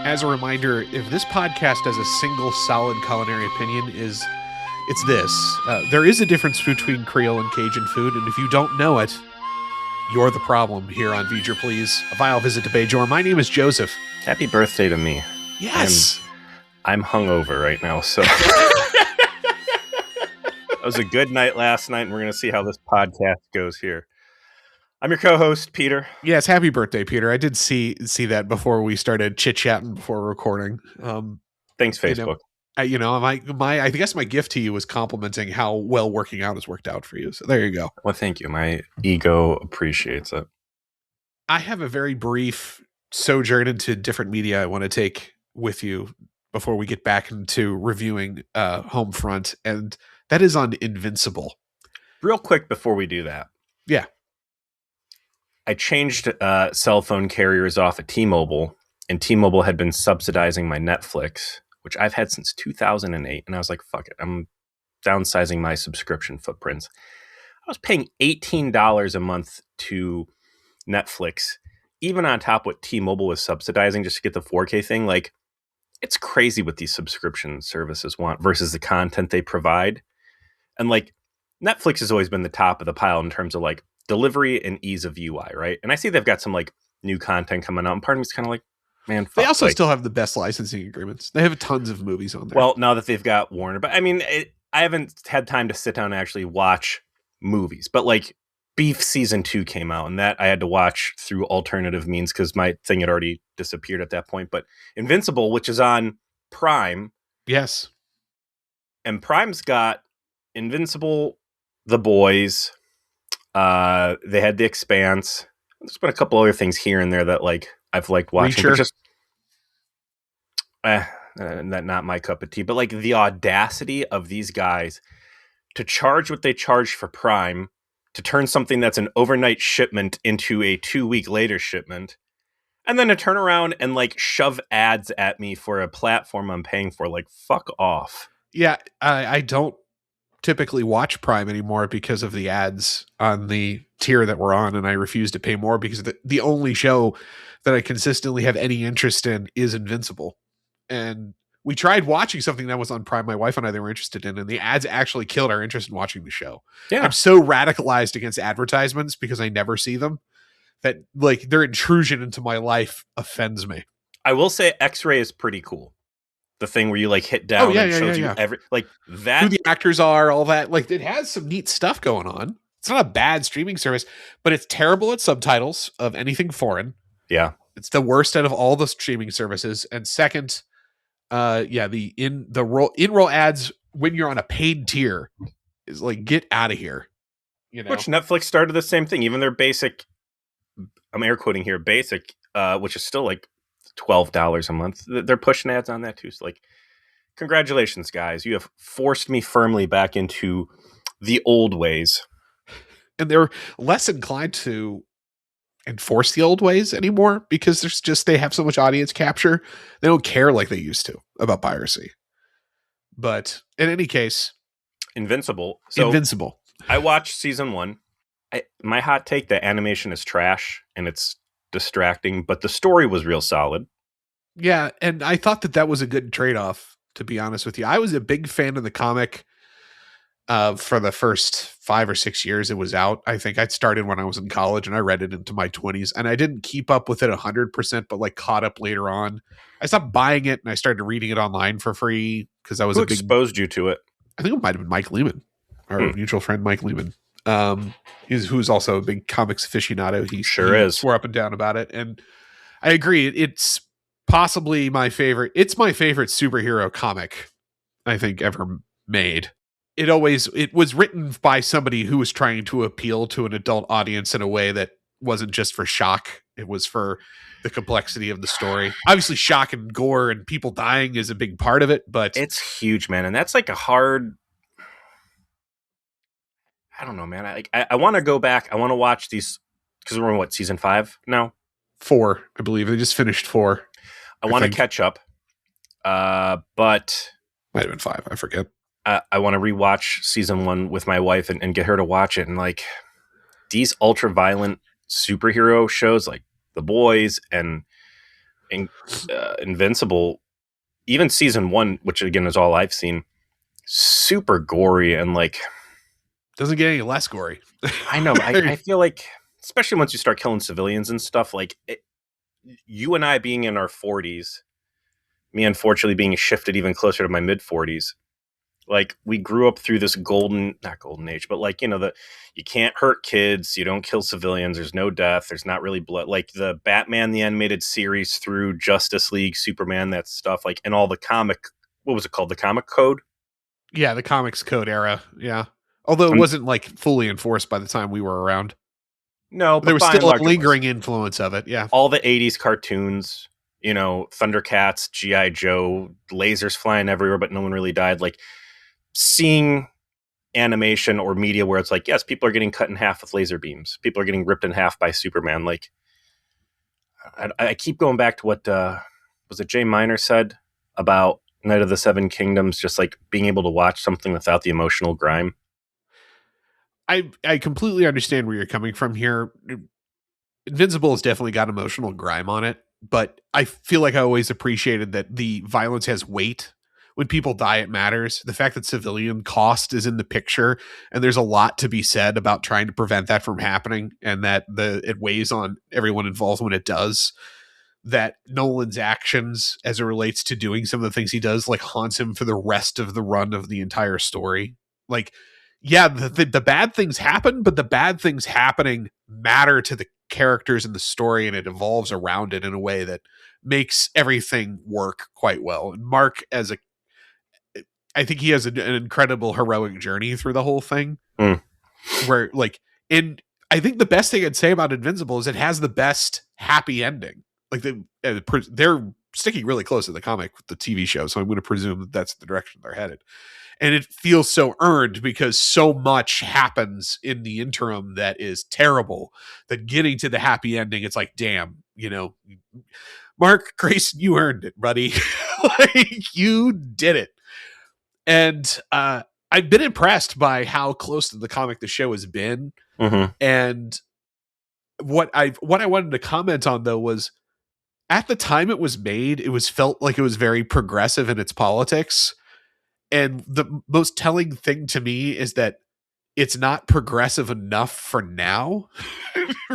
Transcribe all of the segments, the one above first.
As a reminder, if this podcast has a single solid culinary opinion, it's this. There is a difference between Creole and Cajun food, and if you don't know it, you're the problem here on V'ger Please, a vile visit to Bajor. My name is Joseph. Happy birthday to me. Yes. I'm hungover right now, so it was a good night last night, and we're going to see how this podcast goes here. I'm your co-host, Peter. Yes, happy birthday, Peter. I did see that before we started chit-chatting before recording. Thanks, Facebook. I guess my gift to you was complimenting how well working out has worked out for you. So there you go. Well, thank you. My ego appreciates it. I have a very brief sojourn into different media I want to take with you before we get back into reviewing Homefront, and that is on Invincible. Real quick before we do that. Yeah. I changed cell phone carriers off at T-Mobile, and T-Mobile had been subsidizing my Netflix, which I've had since 2008. And I was like, fuck it. I'm downsizing my subscription footprints. I was paying $18 a month to Netflix, even on top of what T-Mobile was subsidizing just to get the 4K thing. Like, it's crazy what these subscription services want versus the content they provide. And like, Netflix has always been the top of the pile in terms of like delivery and ease of UI, right? And I see they've got some like new content coming out, and part of me is kind of like, man, fuck. They also still have the best licensing agreements. They have tons of movies on there. Well, now that they've got Warner, but I mean, I haven't had time to sit down and actually watch movies. But like, Beef season 2 came out, and that I had to watch through alternative means because my thing had already disappeared at that point. But Invincible, which is on Prime, yes, and Prime's got Invincible, The Boys. They had The Expanse. There's been a couple other things here and there that like I've liked watching. But just that not my cup of tea. But like the audacity of these guys to charge what they charge for Prime, to turn something that's an overnight shipment into a 2-week later shipment, and then to turn around and like shove ads at me for a platform I'm paying for. Like, fuck off. Yeah, I don't typically watch Prime anymore because of the ads on the tier that we're on, and I refuse to pay more because the only show that I consistently have any interest in is Invincible. And we tried watching something that was on Prime, my wife and I, that were interested in, and the ads actually killed our interest in watching the show. Yeah. I'm so radicalized against advertisements because I never see them that like their intrusion into my life offends me. I will say X-Ray is pretty cool. The thing where you like hit down and shows you every like that, who the actors are, all that. Like, it has some neat stuff going on. It's not a bad streaming service, but it's terrible at subtitles of anything foreign. Yeah, it's the worst out of all the streaming services. And second, the in-roll ads when you're on a paid tier is like, get out of here. You know, which Netflix started the same thing. Even their basic, I'm air quoting here, basic, which is still like $12 a month. They're pushing ads on that too. So like, congratulations, guys. You have forced me firmly back into the old ways. And they're less inclined to enforce the old ways anymore because they have so much audience capture. They don't care like they used to about piracy. But in any case, Invincible. I watched season 1. My hot take, the animation is trash and it's distracting, but the story was real solid. Yeah, and I thought that was a good trade-off, to be honest with you. I was a big fan of the comic for the first 5 or 6 years it was out. I think I started when I was in college and I read it into my 20s, and I didn't keep up with it 100%, but like caught up later on. I stopped buying it and I started reading it online for free because I was exposed you to it? I think it might have been Mike Lehman, our mutual friend Mike Lehman. Who's also a big comics aficionado. He swore up and down about it, and I agree. It's possibly my favorite. It's my favorite superhero comic I think ever made. It was written by somebody who was trying to appeal to an adult audience in a way that wasn't just for shock. It was for the complexity of the story. Obviously, shock and gore and people dying is a big part of it, but it's huge, man, and that's like a hard. I don't know, man. I want to go back. I want to watch these because we're in season 5 now? 4, I believe. They just finished 4. I want to catch up. But might have been 5. I forget. I want to rewatch season 1 with my wife and get her to watch it. And like these ultra violent superhero shows, like The Boys and Invincible, even season 1, which again is all I've seen, super gory and like doesn't get any less gory. I know, but I feel like, especially once you start killing civilians and stuff, like you and I being in our 40s, me unfortunately being shifted even closer to my mid 40s, like we grew up through this not golden age, but like, you can't hurt kids, you don't kill civilians, there's no death, there's not really blood. Like the Batman the animated series through Justice League, Superman, that stuff, like, and all the comic, what was it called, the comic code? Yeah, the comics code era. Yeah, although it wasn't like fully enforced by the time we were around. No, but there was still a lingering influence of it. Yeah, all the 80s cartoons, Thundercats, G.I. Joe, lasers flying everywhere, but no one really died. Like seeing animation or media where it's like, yes, people are getting cut in half with laser beams. People are getting ripped in half by Superman. Like, I keep going back to what was it Jay Miner said about Night of the Seven Kingdoms, just like being able to watch something without the emotional grime. I completely understand where you're coming from here. Invincible has definitely got emotional grime on it, but I feel like I always appreciated that the violence has weight. When people die, it matters. The fact that civilian cost is in the picture, and there's a lot to be said about trying to prevent that from happening, and that it weighs on everyone involved when it does. That Nolan's actions as it relates to doing some of the things he does, like, haunts him for the rest of the run of the entire story. Like, yeah, the bad things happen, but the bad things happening matter to the characters in the story, and it evolves around it in a way that makes everything work quite well. And Mark, I think he has an incredible heroic journey through the whole thing. Where, like, I think the best thing I'd say about Invincible is it has the best happy ending. Like, they're sticking really close to the comic with the TV show, so I'm going to presume that that's the direction they're headed. And it feels so earned because so much happens in the interim that is terrible, that getting to the happy ending, it's like, damn, Mark Grayson, you earned it, buddy. Like, you did it. And I've been impressed by how close to the comic the show has been. Mm-hmm. And what I wanted to comment on, though, was at the time it was made, it was felt like it was very progressive in its politics. And the most telling thing to me is that it's not progressive enough for now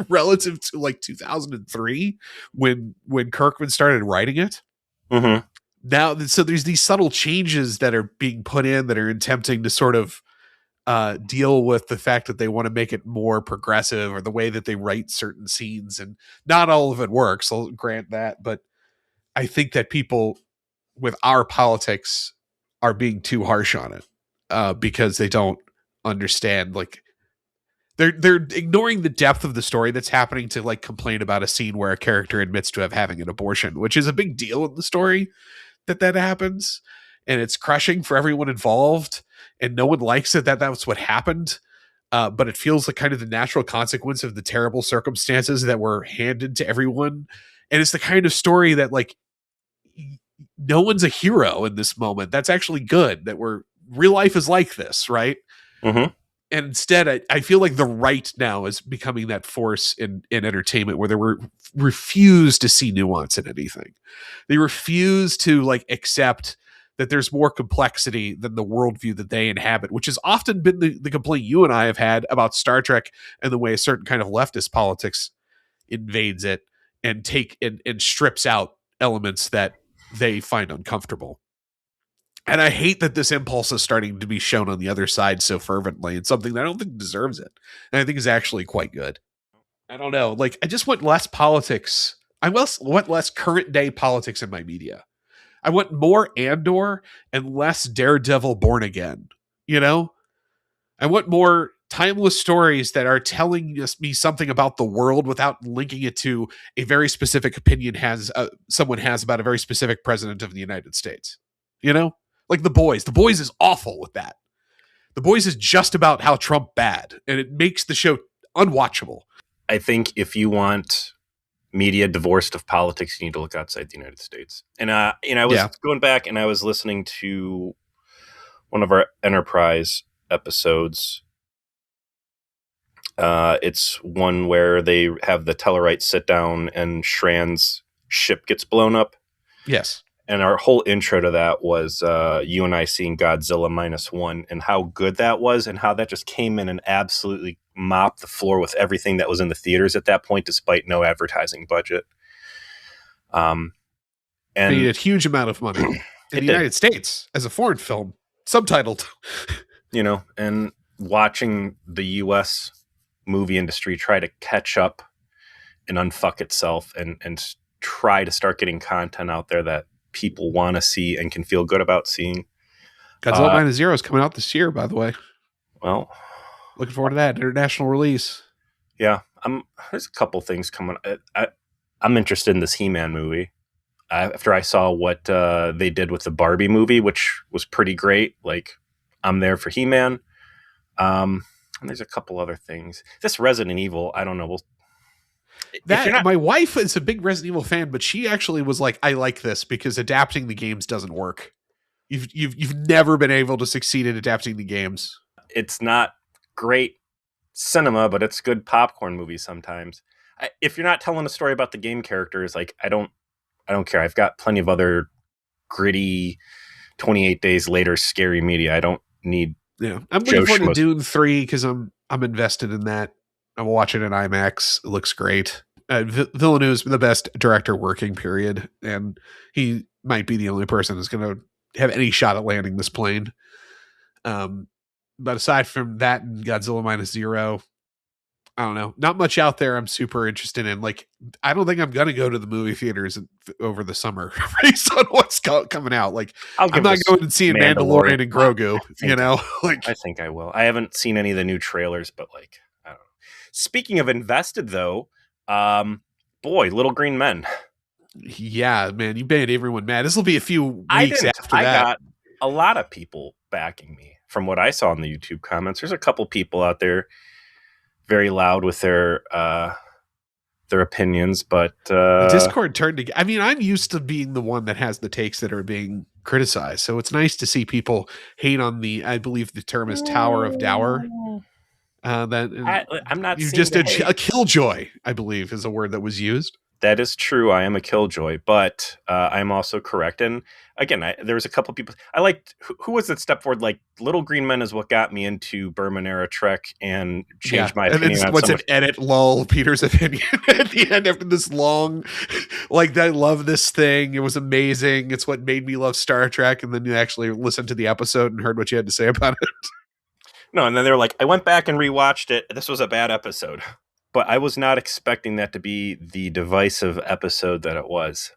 relative to like 2003 when Kirkman started writing it. Mm-hmm. Now, so there's these subtle changes that are being put in that are attempting to sort of deal with the fact that they want to make it more progressive, or the way that they write certain scenes. And not all of it works, I'll grant that. But I think that people with our politics are being too harsh on it because they don't understand. Like, they're ignoring the depth of the story that's happening to, like, complain about a scene where a character admits to having an abortion, which is a big deal in the story that happens, and it's crushing for everyone involved, and no one likes it that that's what happened. But it feels like kind of the natural consequence of the terrible circumstances that were handed to everyone. And it's the kind of story that, like, no one's a hero in this moment. That's actually good, that real life is like this, right? Mm-hmm. And instead, I feel like the right now is becoming that force in entertainment where they refuse to see nuance in anything. They refuse to, like, accept that there's more complexity than the worldview that they inhabit, which has often been the complaint you and I have had about Star Trek and the way a certain kind of leftist politics invades it and and strips out elements that they find uncomfortable. And I hate that this impulse is starting to be shown on the other side so fervently. It's something that I don't think deserves it, and I think is actually quite good. I don't know. Like, I just want less politics. I want less current day politics in my media. I want more Andor and less Daredevil Born Again. I want more timeless stories that are telling me something about the world without linking it to a very specific opinion someone has about a very specific president of the United States. Like The Boys. The Boys is awful with that. The Boys is just about how Trump bad, and it makes the show unwatchable. I think if you want media divorced of politics, you need to look outside the United States. And I was going back and I was listening to one of our Enterprise episodes. It's one where they have the Tellarites sit down and Shran's ship gets blown up. Yes. And our whole intro to that was you and I seeing Godzilla -1 and how good that was and how that just came in and absolutely mopped the floor with everything that was in the theaters at that point, despite no advertising budget. And made a huge amount of money in the United States as a foreign film, subtitled. And watching the U.S. movie industry try to catch up and unfuck itself and try to start getting content out there that people want to see and can feel good about seeing. Godzilla -0 is coming out this year, by the way. Well, looking forward to that international release. Yeah, there's a couple things coming. I'm interested in this He-Man movie. After I saw what they did with the Barbie movie, which was pretty great, like I'm there for He-Man. And there's a couple other things. This Resident Evil, I don't know. My wife is a big Resident Evil fan, but she actually was like, "I like this because adapting the games doesn't work. You've never been able to succeed at adapting the games. It's not great cinema, but it's good popcorn movie sometimes. If you're not telling a story about the game characters, like I don't care. I've got plenty of other gritty 28 days later scary media. I don't need. Yeah, I'm looking forward to Dune 3 because I'm invested in that. I'm watching it in IMAX. It looks great. Villeneuve's the best director working, period, and he might be the only person who's going to have any shot at landing this plane. But aside from that and Godzilla -0, I don't know. Not much out there I'm super interested in. Like, I don't think I'm going to go to the movie theaters over the summer based on what's coming out. Like, I'm not going and seeing Mandalorian and Grogu, I think I will. I haven't seen any of the new trailers, but like, I don't know. Speaking of invested though, Little Green Men. Yeah, man, you made everyone mad. This will be a few weeks after that. I got a lot of people backing me from what I saw in the YouTube comments. There's a couple people out there very loud with their opinions, but the Discord turned to. I mean, I'm used to being the one that has the takes that are being criticized, so it's nice to see people hate on the. I believe the term is Tower of Dower. I'm not. You just did a killjoy, I believe, is a word that was used. That is true. I am a killjoy, but I'm also correct. And again, there was a couple people I liked. Who was that step forward? Like Little Green Men is what got me into Berman era Trek and changed my opinion. And what's an edit lull Peter's opinion at the end after this long, like I love this thing. It was amazing. It's what made me love Star Trek. And then you actually listened to the episode and heard what you had to say about it. No, and then they were like, I went back and rewatched it. This was a bad episode. But I was not expecting that to be the divisive episode that it was.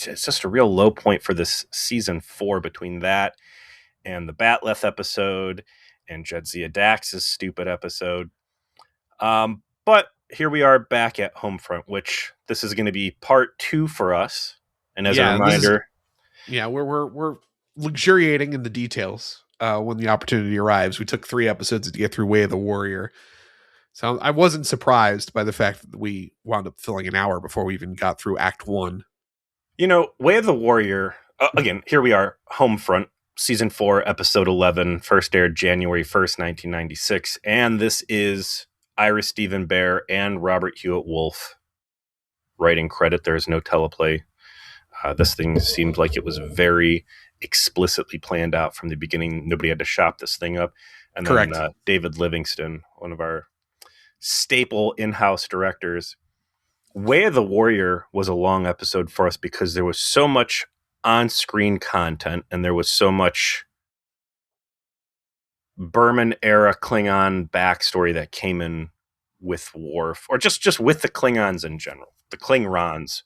It's just a real low point for this season 4 between that and the Batleth episode and Jadzia Dax's stupid episode. But here we are back at Homefront, which this is going to be part 2 for us. And as a reminder, we're luxuriating in the details. When the opportunity arrives, we took 3 episodes to get through Way of the Warrior. So I wasn't surprised by the fact that we wound up filling an hour before we even got through Act 1. Way of the Warrior, again, here we are, Homefront, Season 4, Episode 11, first aired January 1st, 1996. And this is Ira Stephen Bear and Robert Hewitt Wolf writing credit. There is no teleplay. This thing seemed like it was very explicitly planned out from the beginning. Nobody had to shop this thing up. And Correct. Then David Livingston, one of our staple in-house directors. Way of the Warrior was a long episode for us because there was so much on-screen content and there was so much Berman era Klingon backstory that came in with Worf, or just with the Klingons in general, the Klingrons.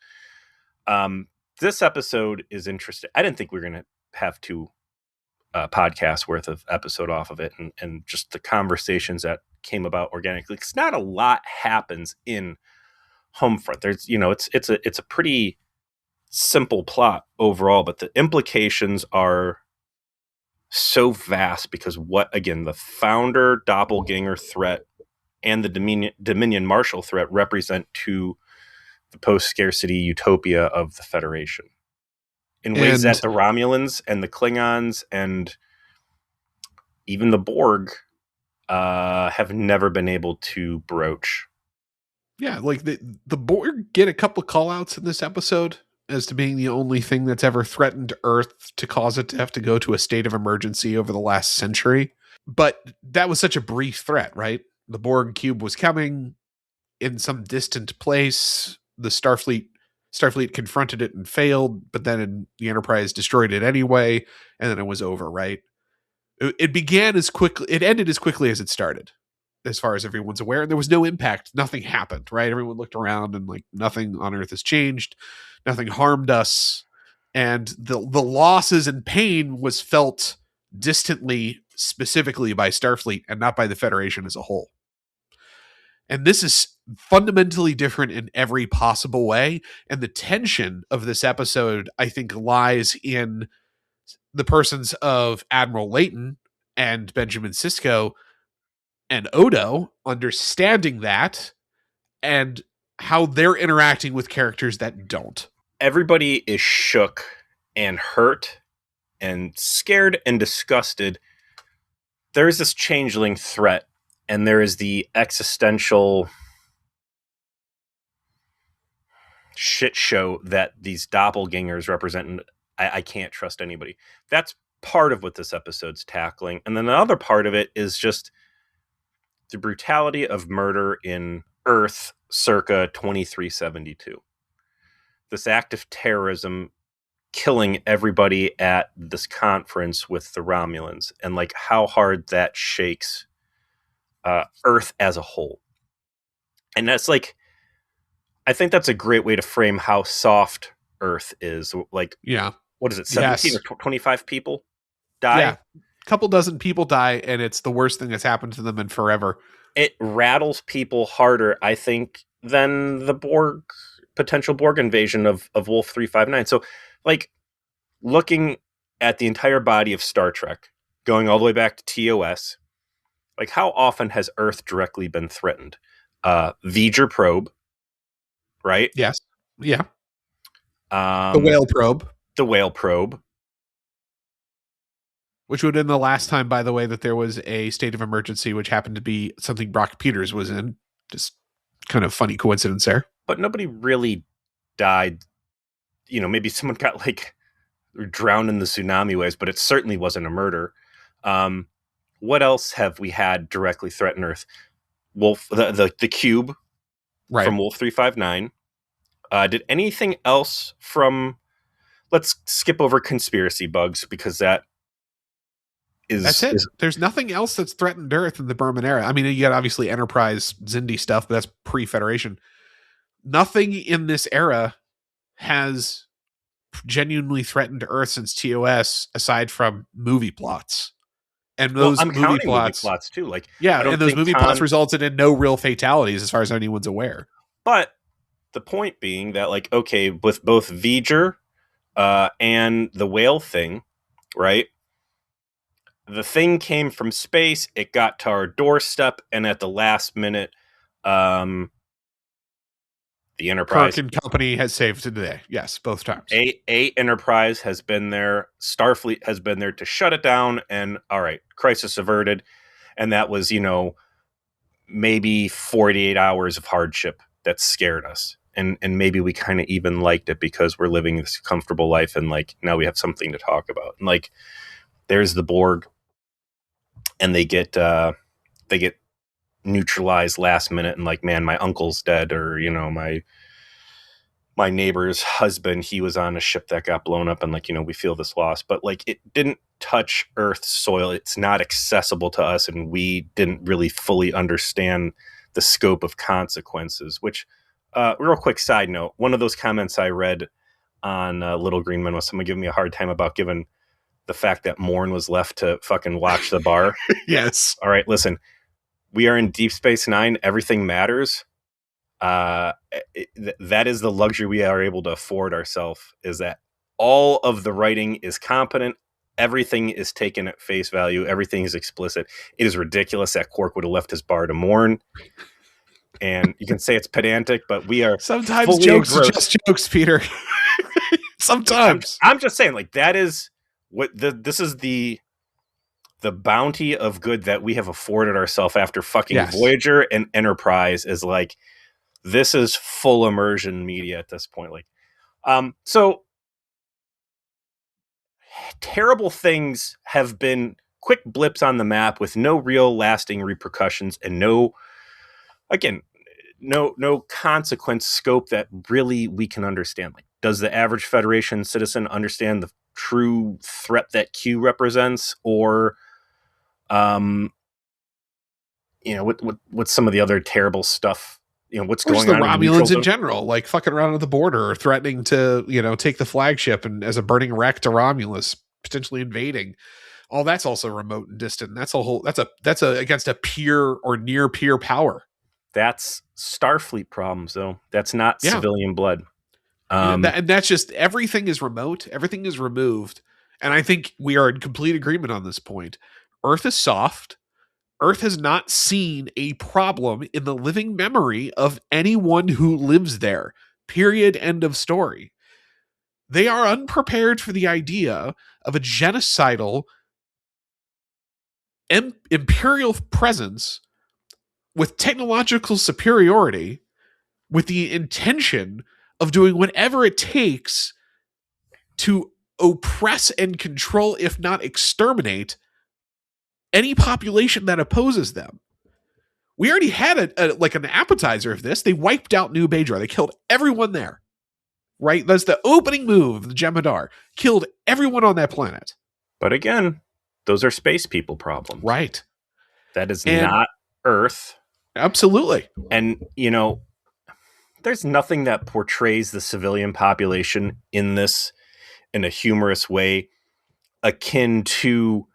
This episode is interesting. I didn't think we were going to have 2 podcasts worth of episode off of it, and just the conversations that came about organically. Because not a lot happens in Homefront. There's, it's a pretty simple plot overall, but the implications are so vast because the founder doppelganger threat and the Dominion Marshall threat represent to the post-scarcity utopia of the Federation in ways that the Romulans and the Klingons and even the Borg have never been able to broach. Yeah, like the Borg get a couple call outs in this episode as to being the only thing that's ever threatened Earth to cause it to have to go to a state of emergency over the last century. But that was such a brief threat, right? The Borg cube was coming in some distant place. The Starfleet confronted it and failed, but then the Enterprise destroyed it anyway, and then it was over, right? It began as quickly, it ended as quickly as it started, as far as everyone's aware. And there was no impact. Nothing happened, right? Everyone looked around and like nothing on Earth has changed. Nothing harmed us. And the losses and pain was felt distantly, specifically by Starfleet and not by the Federation as a whole. And this is fundamentally different in every possible way. And the tension of this episode, I think, lies in the persons of Admiral Layton and Benjamin Sisko and Odo understanding that and how they're interacting with characters that don't. Everybody is shook and hurt and scared and disgusted. There is this changeling threat, and there is the existential shit show that these doppelgangers represent. And I can't trust anybody. That's part of what this episode's tackling. And then the other part of it is just the brutality of murder in Earth circa 2372. This act of terrorism killing everybody at this conference with the Romulans, and like how hard that shakes Earth as a whole. And that's like, I think that's a great way to frame how soft Earth is. Like, yeah, what is it, 17 or 25 people die? Yeah, a couple dozen people die, and it's the worst thing that's happened to them in forever. It rattles people harder, I think, than the potential Borg invasion of Wolf 359. So, like, looking at the entire body of Star Trek, going all the way back to TOS, like, how often has Earth directly been threatened? V'ger probe, right? Yes. Yeah. The whale probe. The whale probe. Which would have been the last time, by the way, that there was a state of emergency, which happened to be something Brock Peters was in. Just kind of funny coincidence there. But nobody really died. You know, maybe someone got like drowned in the tsunami waves, but it certainly wasn't a murder. What else have we had directly threaten Earth? Wolf, the cube, right, from Wolf 359. Did anything else from? Let's skip over conspiracy bugs because that's it. There's nothing else that's threatened Earth in the Berman era. I mean, you got obviously Enterprise Xindi stuff, but that's pre-Federation. Nothing in this era has genuinely threatened Earth since TOS, aside from movie plots. And those movie plots too. Like, yeah, and those movie plots resulted in no real fatalities, as far as anyone's aware. But the point being that, like, okay, with both V'ger and the whale thing, right? The thing came from space, it got to our doorstep, and at the last minute, the Enterprise... Kirk and company has saved the day. Yes, both times. A Enterprise has been there, Starfleet has been there to shut it down, and all right, crisis averted. And that was, you know, maybe 48 hours of hardship that scared us. And maybe we kind of even liked it because we're living this comfortable life, and like now we have something to talk about. And like, there's the Borg, and they get neutralized last minute, and like, man, my uncle's dead, or you know, my neighbor's husband, he was on a ship that got blown up, and like, you know, we feel this loss, but like, it didn't touch Earth's soil. It's not accessible to us, and we didn't really fully understand the scope of consequences. Which, real quick side note, one of those comments I read on Little Green Men was someone giving me a hard time about given the fact that Morn was left to fucking watch the bar. Yes. All right, listen, we are in Deep Space Nine. Everything matters. That is the luxury we are able to afford ourselves, is that all of the writing is competent. Everything is taken at face value. Everything is explicit. It is ridiculous that Quark would have left his bar to Morn. And you can say it's pedantic, but we are sometimes jokes are just jokes, Peter. Sometimes I'm just saying, like, that is what this is the bounty of good that we have afforded ourselves after fucking Voyager and Enterprise, is like, This is full immersion media at this point. Like, so terrible things have been quick blips on the map with no real lasting repercussions and no consequence scope that really we can understand. Like, does the average Federation citizen understand the true threat that Q represents, or what's some of the other terrible stuff, what's going on? The Romulans in general, like fucking around at the border or threatening to, take the flagship and as a burning wreck to Romulus, potentially invading. All that's also remote and distant. That's against a peer or near peer power. That's Starfleet problems, though. That's not civilian blood. And that's just, everything is remote. Everything is removed. And I think we are in complete agreement on this point. Earth is soft. Earth has not seen a problem in the living memory of anyone who lives there. Period. End of story. They are unprepared for the idea of a genocidal imperial presence with technological superiority, with the intention of doing whatever it takes to oppress and control, if not exterminate, any population that opposes them. We already had an appetizer of this. They wiped out New Bajor. They killed everyone there. Right? That's the opening move of the Jem'Hadar. Killed everyone on that planet. But again, those are space people problems. Right. That is not Earth. Absolutely. And, there's nothing that portrays the civilian population in this in a humorous way akin to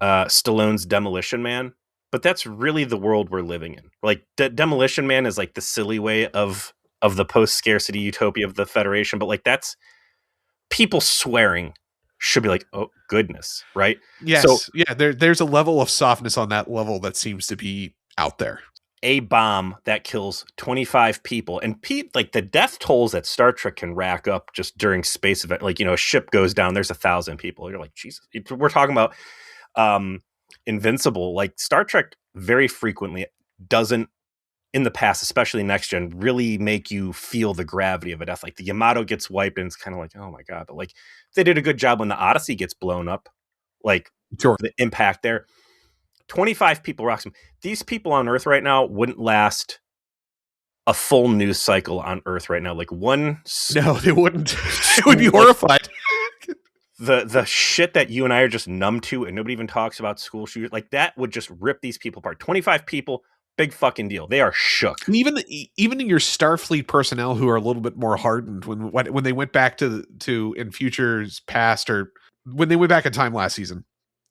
Stallone's Demolition Man. But that's really the world we're living in. Like, Demolition Man is like the silly way of the post-scarcity utopia of the Federation. But like, that's people swearing should be like, oh, goodness, right? Yes. So, yeah, there's a level of softness on that level that seems to be out there. A bomb that kills 25 people. And like the death tolls that Star Trek can rack up just during space event, like, a ship goes down, there's 1,000 people. You're like, Jesus. We're talking about Invincible. Like, Star Trek very frequently doesn't, in the past, especially Next Gen, really make you feel the gravity of a death. Like, the Yamato gets wiped and it's kind of like, oh my God. But like, they did a good job when the Odyssey gets blown up. Like, sure, the impact there. 25 people rocks them. These people on Earth right now wouldn't last a full news cycle on Earth right now. Like, one... No, they wouldn't. They would be horrified. The shit that you and I are just numb to, and nobody even talks about school shooters, like, that would just rip these people apart. 25 people, big fucking deal. They are shook. And even in your Starfleet personnel who are a little bit more hardened, when they went back to in futures past, or when they went back in time last season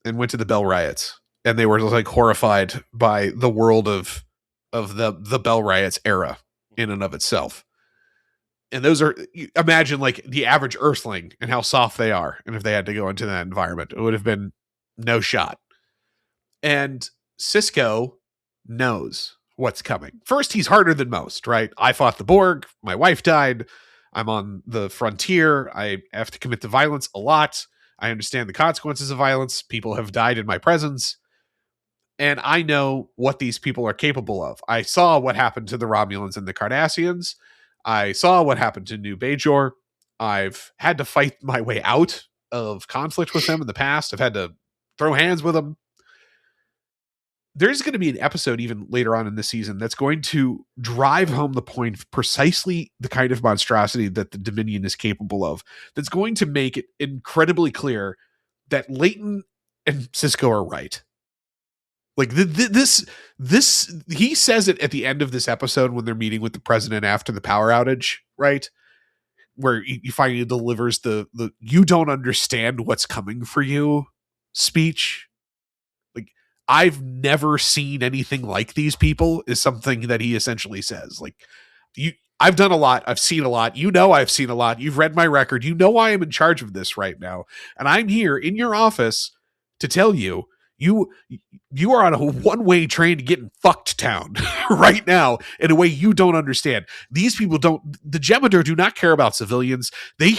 and went to the Bell riots, and they were like horrified by the world of the Bell riots era in and of itself. And those are, imagine like the average Earthling and how soft they are. And if they had to go into that environment, it would have been no shot. And Cisco knows what's coming. First, he's harder than most, right? I fought the Borg. My wife died. I'm on the frontier. I have to commit to violence a lot. I understand the consequences of violence. People have died in my presence. And I know what these people are capable of. I saw what happened to the Romulans and the Cardassians. I saw what happened to New Bajor. I've had to fight my way out of conflict with them in the past. I've had to throw hands with them. There's going to be an episode even later on in this season that's going to drive home the point of precisely the kind of monstrosity that the Dominion is capable of. That's going to make it incredibly clear that Leighton and Cisco are right. Like this, he says it at the end of this episode when they're meeting with the president after the power outage, right? Where he finally delivers the "you don't understand what's coming for you" speech. Like, I've never seen anything like these people, is something that he essentially says. Like, I've done a lot. I've seen a lot. I've seen a lot. You've read my record. I am in charge of this right now. And I'm here in your office to tell you, you are on a one-way train to getting fucked town right now in a way you don't understand. These people the Jem'Hadar do not care about civilians. They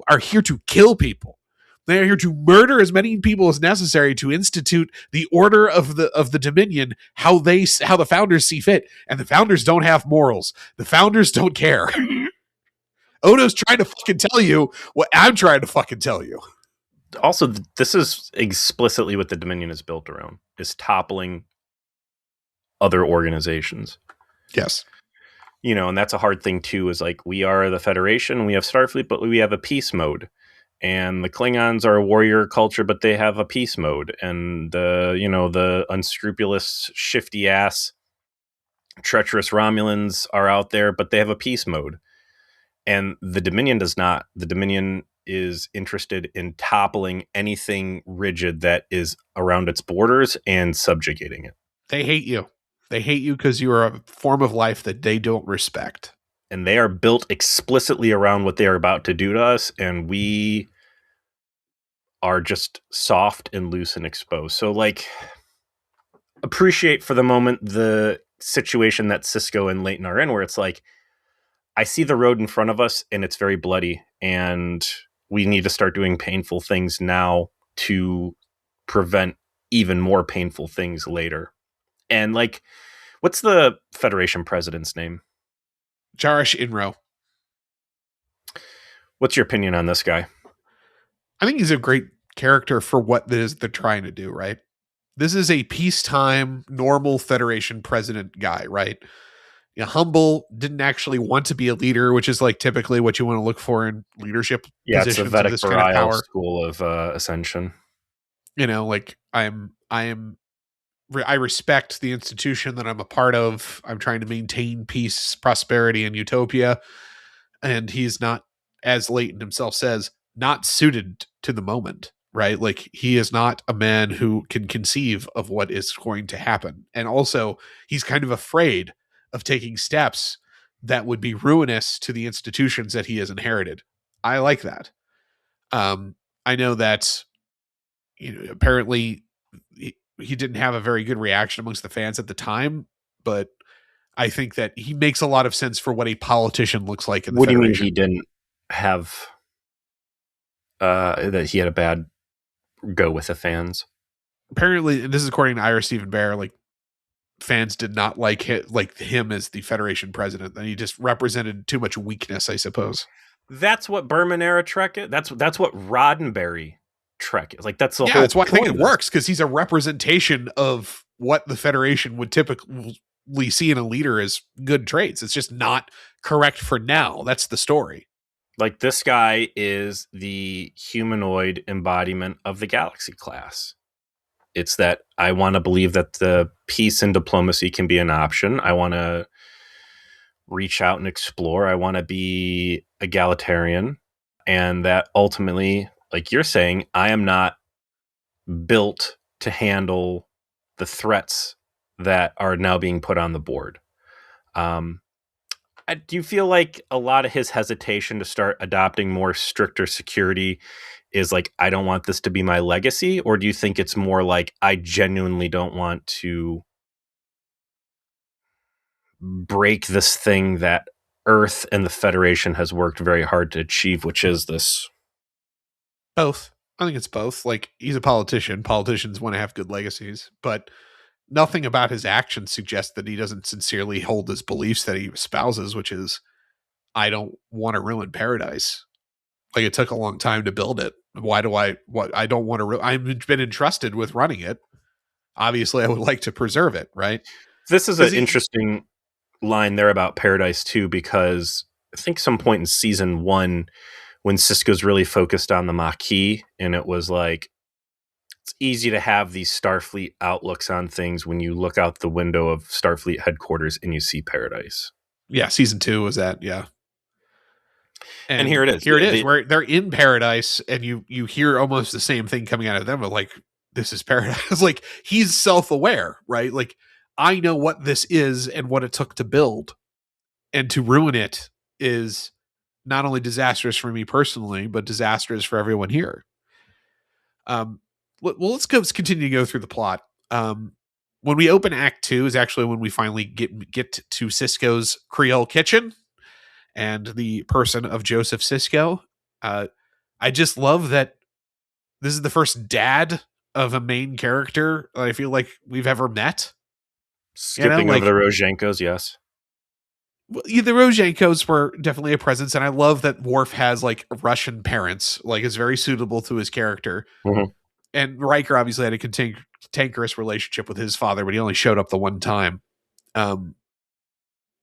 are here to kill people. They are here to murder as many people as necessary to institute the order of the Dominion, how the founders see fit. And the founders don't have morals. The founders don't care. Odo's trying to fucking tell you what I'm trying to fucking tell you. Also, this is explicitly what the Dominion is built around, is toppling other organizations. Yes. You know, and that's a hard thing too, is like, we are the Federation, we have Starfleet, but we have a peace mode. And the Klingons are a warrior culture, but they have a peace mode. And the unscrupulous, shifty ass, treacherous Romulans are out there, but they have a peace mode. And the Dominion does not. The Dominion is interested in toppling anything rigid that is around its borders and subjugating it. They hate you. They hate you because you are a form of life that they don't respect. And they are built explicitly around what they are about to do to us, and we are just soft and loose and exposed. So, like, appreciate for the moment the situation that Cisco and Leighton are in, where it's like, I see the road in front of us and it's very bloody, and we need to start doing painful things now to prevent even more painful things later. And, like, what's the Federation president's name? Jarish Inro. What's your opinion on this guy? I think he's a great character for what they're trying to do, right? This is a peacetime, normal Federation president guy, right? Humble, didn't actually want to be a leader, which is like typically what you want to look for in leadership positions. It's the Vedic of this kind of power. School of ascension. You know, like I respect the institution that I'm a part of. I'm trying to maintain peace, prosperity, and utopia. And he's not, as Leighton himself says, not suited to the moment, right? Like, he is not a man who can conceive of what is going to happen. And also, he's kind of afraid of taking steps that would be ruinous to the institutions that he has inherited. I like that. I know that, apparently he didn't have a very good reaction amongst the fans at the time, but I think that he makes a lot of sense for what a politician looks like in the Federation. What do you mean he didn't have that he had a bad go with the fans? Apparently, and this is according to Ira Stephen Bear, like, fans did not like him as the Federation president. That he just represented too much weakness, I suppose. That's what Berman era Trek is. That's what Roddenberry Trek is. Like, that's the whole. That's why I think it works, because he's a representation of what the Federation would typically see in a leader as good traits. It's just not correct for now. That's the story. Like, this guy is the humanoid embodiment of the Galaxy class. It's that I want to believe that the peace and diplomacy can be an option. I want to reach out and explore. I want to be egalitarian. And that ultimately, like you're saying, I am not built to handle the threats that are now being put on the board. Do you feel like a lot of his hesitation to start adopting more stricter security is like, I don't want this to be my legacy? Or do you think it's more like, I genuinely don't want to break this thing that Earth and the Federation has worked very hard to achieve, which is this? Both. I think it's both. Like, he's a politician. Politicians want to have good legacies, but nothing about his actions suggests that he doesn't sincerely hold his beliefs that he espouses, which is, I don't want to ruin paradise. Like, it took a long time to build it. I don't want to, I've been entrusted with running it. Obviously, I would like to preserve it, right? This is an interesting line there about paradise too, because I think some point in season 1, when Sisko's really focused on the Maquis, and it was like, it's easy to have these Starfleet outlooks on things when you look out the window of Starfleet headquarters and you see paradise. Yeah, season 2 was that, yeah. And here it is. Here it is, where they're in paradise, and you hear almost the same thing coming out of them, but like, this is paradise. Like, he's self-aware, right? Like, I know what this is and what it took to build, and to ruin it is not only disastrous for me personally, but disastrous for everyone here. Well, let's continue to go through the plot. When we open Act 2 is actually when we finally get to Sisko's Creole kitchen and the person of Joseph Sisko. I just love that This is the first dad of a main character I feel like we've ever met. Skipping over the Rozhenkos, yes. The Rozhenkos were definitely a presence, and I love that Worf has like Russian parents, like is very suitable to his character. Mm-hmm. And Riker obviously had a cantankerous relationship with his father, but he only showed up the one time.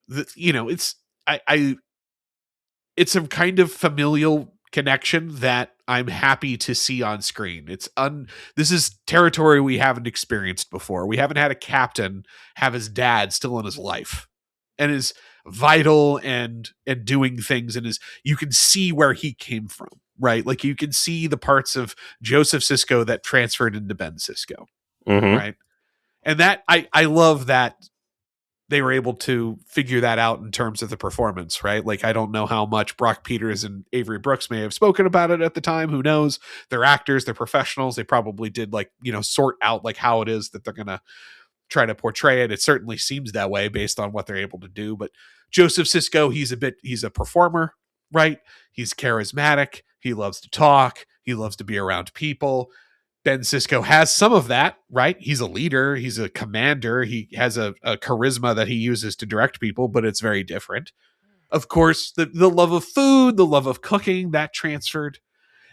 It's a kind of familial connection that I'm happy to see on screen. This is territory we haven't experienced before. We haven't had a captain have his dad still in his life and is vital and doing things, and you can see where he came from, right? Like you can see the parts of Joseph Sisko that transferred into Ben Sisko, right? And that I love that they were able to figure that out in terms of the performance, right? Like, I don't know how much Brock Peters and Avery Brooks may have spoken about it at the time. Who knows? They're actors, they're professionals. They probably did sort out like how it is that they're going to try to portray it. It certainly seems that way based on what they're able to do. But Joseph Sisko, he's a performer, right? He's charismatic. He loves to talk. He loves to be around people. Ben Sisko has some of that, right? He's a leader. He's a commander. He has a charisma that he uses to direct people, but it's very different. Of course, the love of food, the love of cooking, that transferred,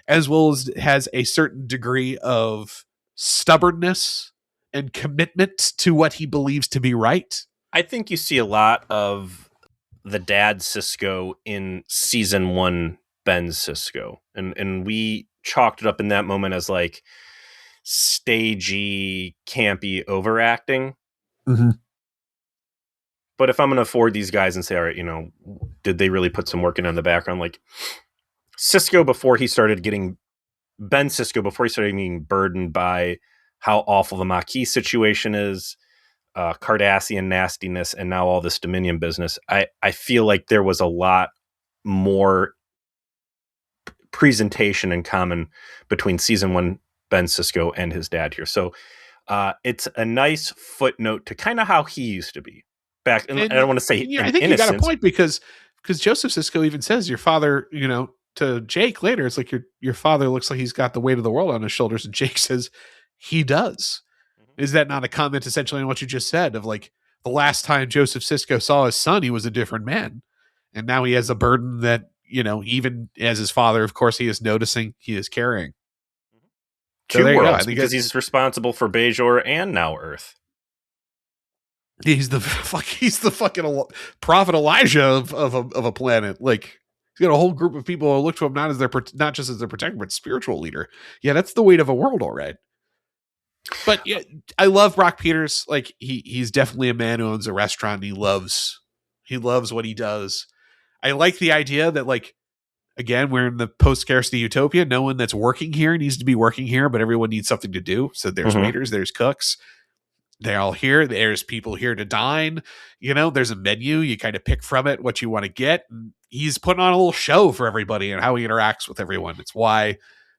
as well as has a certain degree of stubbornness and commitment to what he believes to be right. I think you see a lot of the dad Sisko in season 1 Ben Sisko. And we chalked it up in that moment as like stagey, campy overacting. Mm-hmm. But if I'm going to afford these guys and say, all right, did they really put some work in on the background? Like Ben Sisko, before he started getting burdened by how awful the Maquis situation is, Cardassian nastiness, and now all this Dominion business, I feel like there was a lot more presentation in common between season 1 Ben Sisko and his dad here. So it's a nice footnote to kind of how he used to be back. And I don't want to say I think you got a point because Joseph Sisko even says your father, to Jake later, it's like your father looks like he's got the weight of the world on his shoulders, and Jake says he does. Mm-hmm. Is that not a comment essentially on what you just said of like the last time Joseph Sisko saw his son, he was a different man, and now he has a burden that even as his father, of course, he is noticing, he is carrying. Two worlds, because he's responsible for Bajor and now Earth. He's the fucking prophet Elijah of a planet. Like, he's got a whole group of people who look to him not just as their protector, but spiritual leader. Yeah, that's the weight of a world, all right. But yeah, I love Brock Peters. Like, he's definitely a man who owns a restaurant. And he loves what he does. I like the idea that, like, again, we're in the post-scarcity utopia. No one that's working here needs to be working here, but everyone needs something to do. So there's waiters, there's cooks. They're all here. There's people here to dine. There's a menu. You kind of pick from it what you want to get. And he's putting on a little show for everybody and how he interacts with everyone. It's why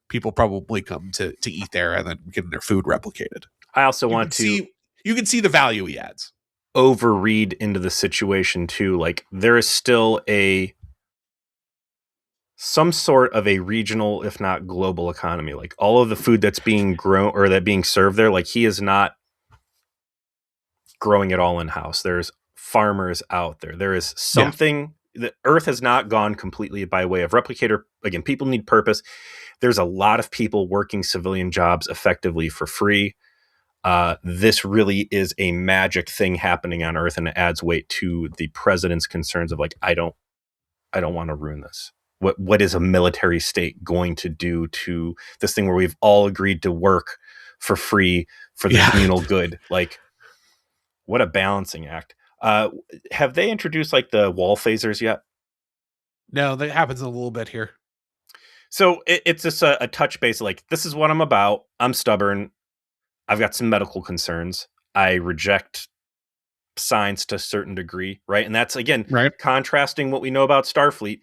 people probably come to eat there and then getting their food replicated. I also you can see the value he adds. Overread into the situation too. Like, there is still some sort of a regional, if not global economy. Like, all of the food that's being grown or that being served there, like, he is not growing it all in-house. There's farmers out there. There is something that Earth has not gone completely by way of replicator. Again, people need purpose. There's a lot of people working civilian jobs effectively for free. This really is a magic thing happening on Earth, and it adds weight to the president's concerns of like, I don't want to ruin this. What is a military state going to do to this thing where we've all agreed to work for free for the communal good? Like, what a balancing act. Have they introduced like the wall phasers yet? No, that happens a little bit here. So it's just a touch base. Like, this is what I'm about. I'm stubborn. I've got some medical concerns. I reject science to a certain degree, right? And that's, again, contrasting what we know about Starfleet.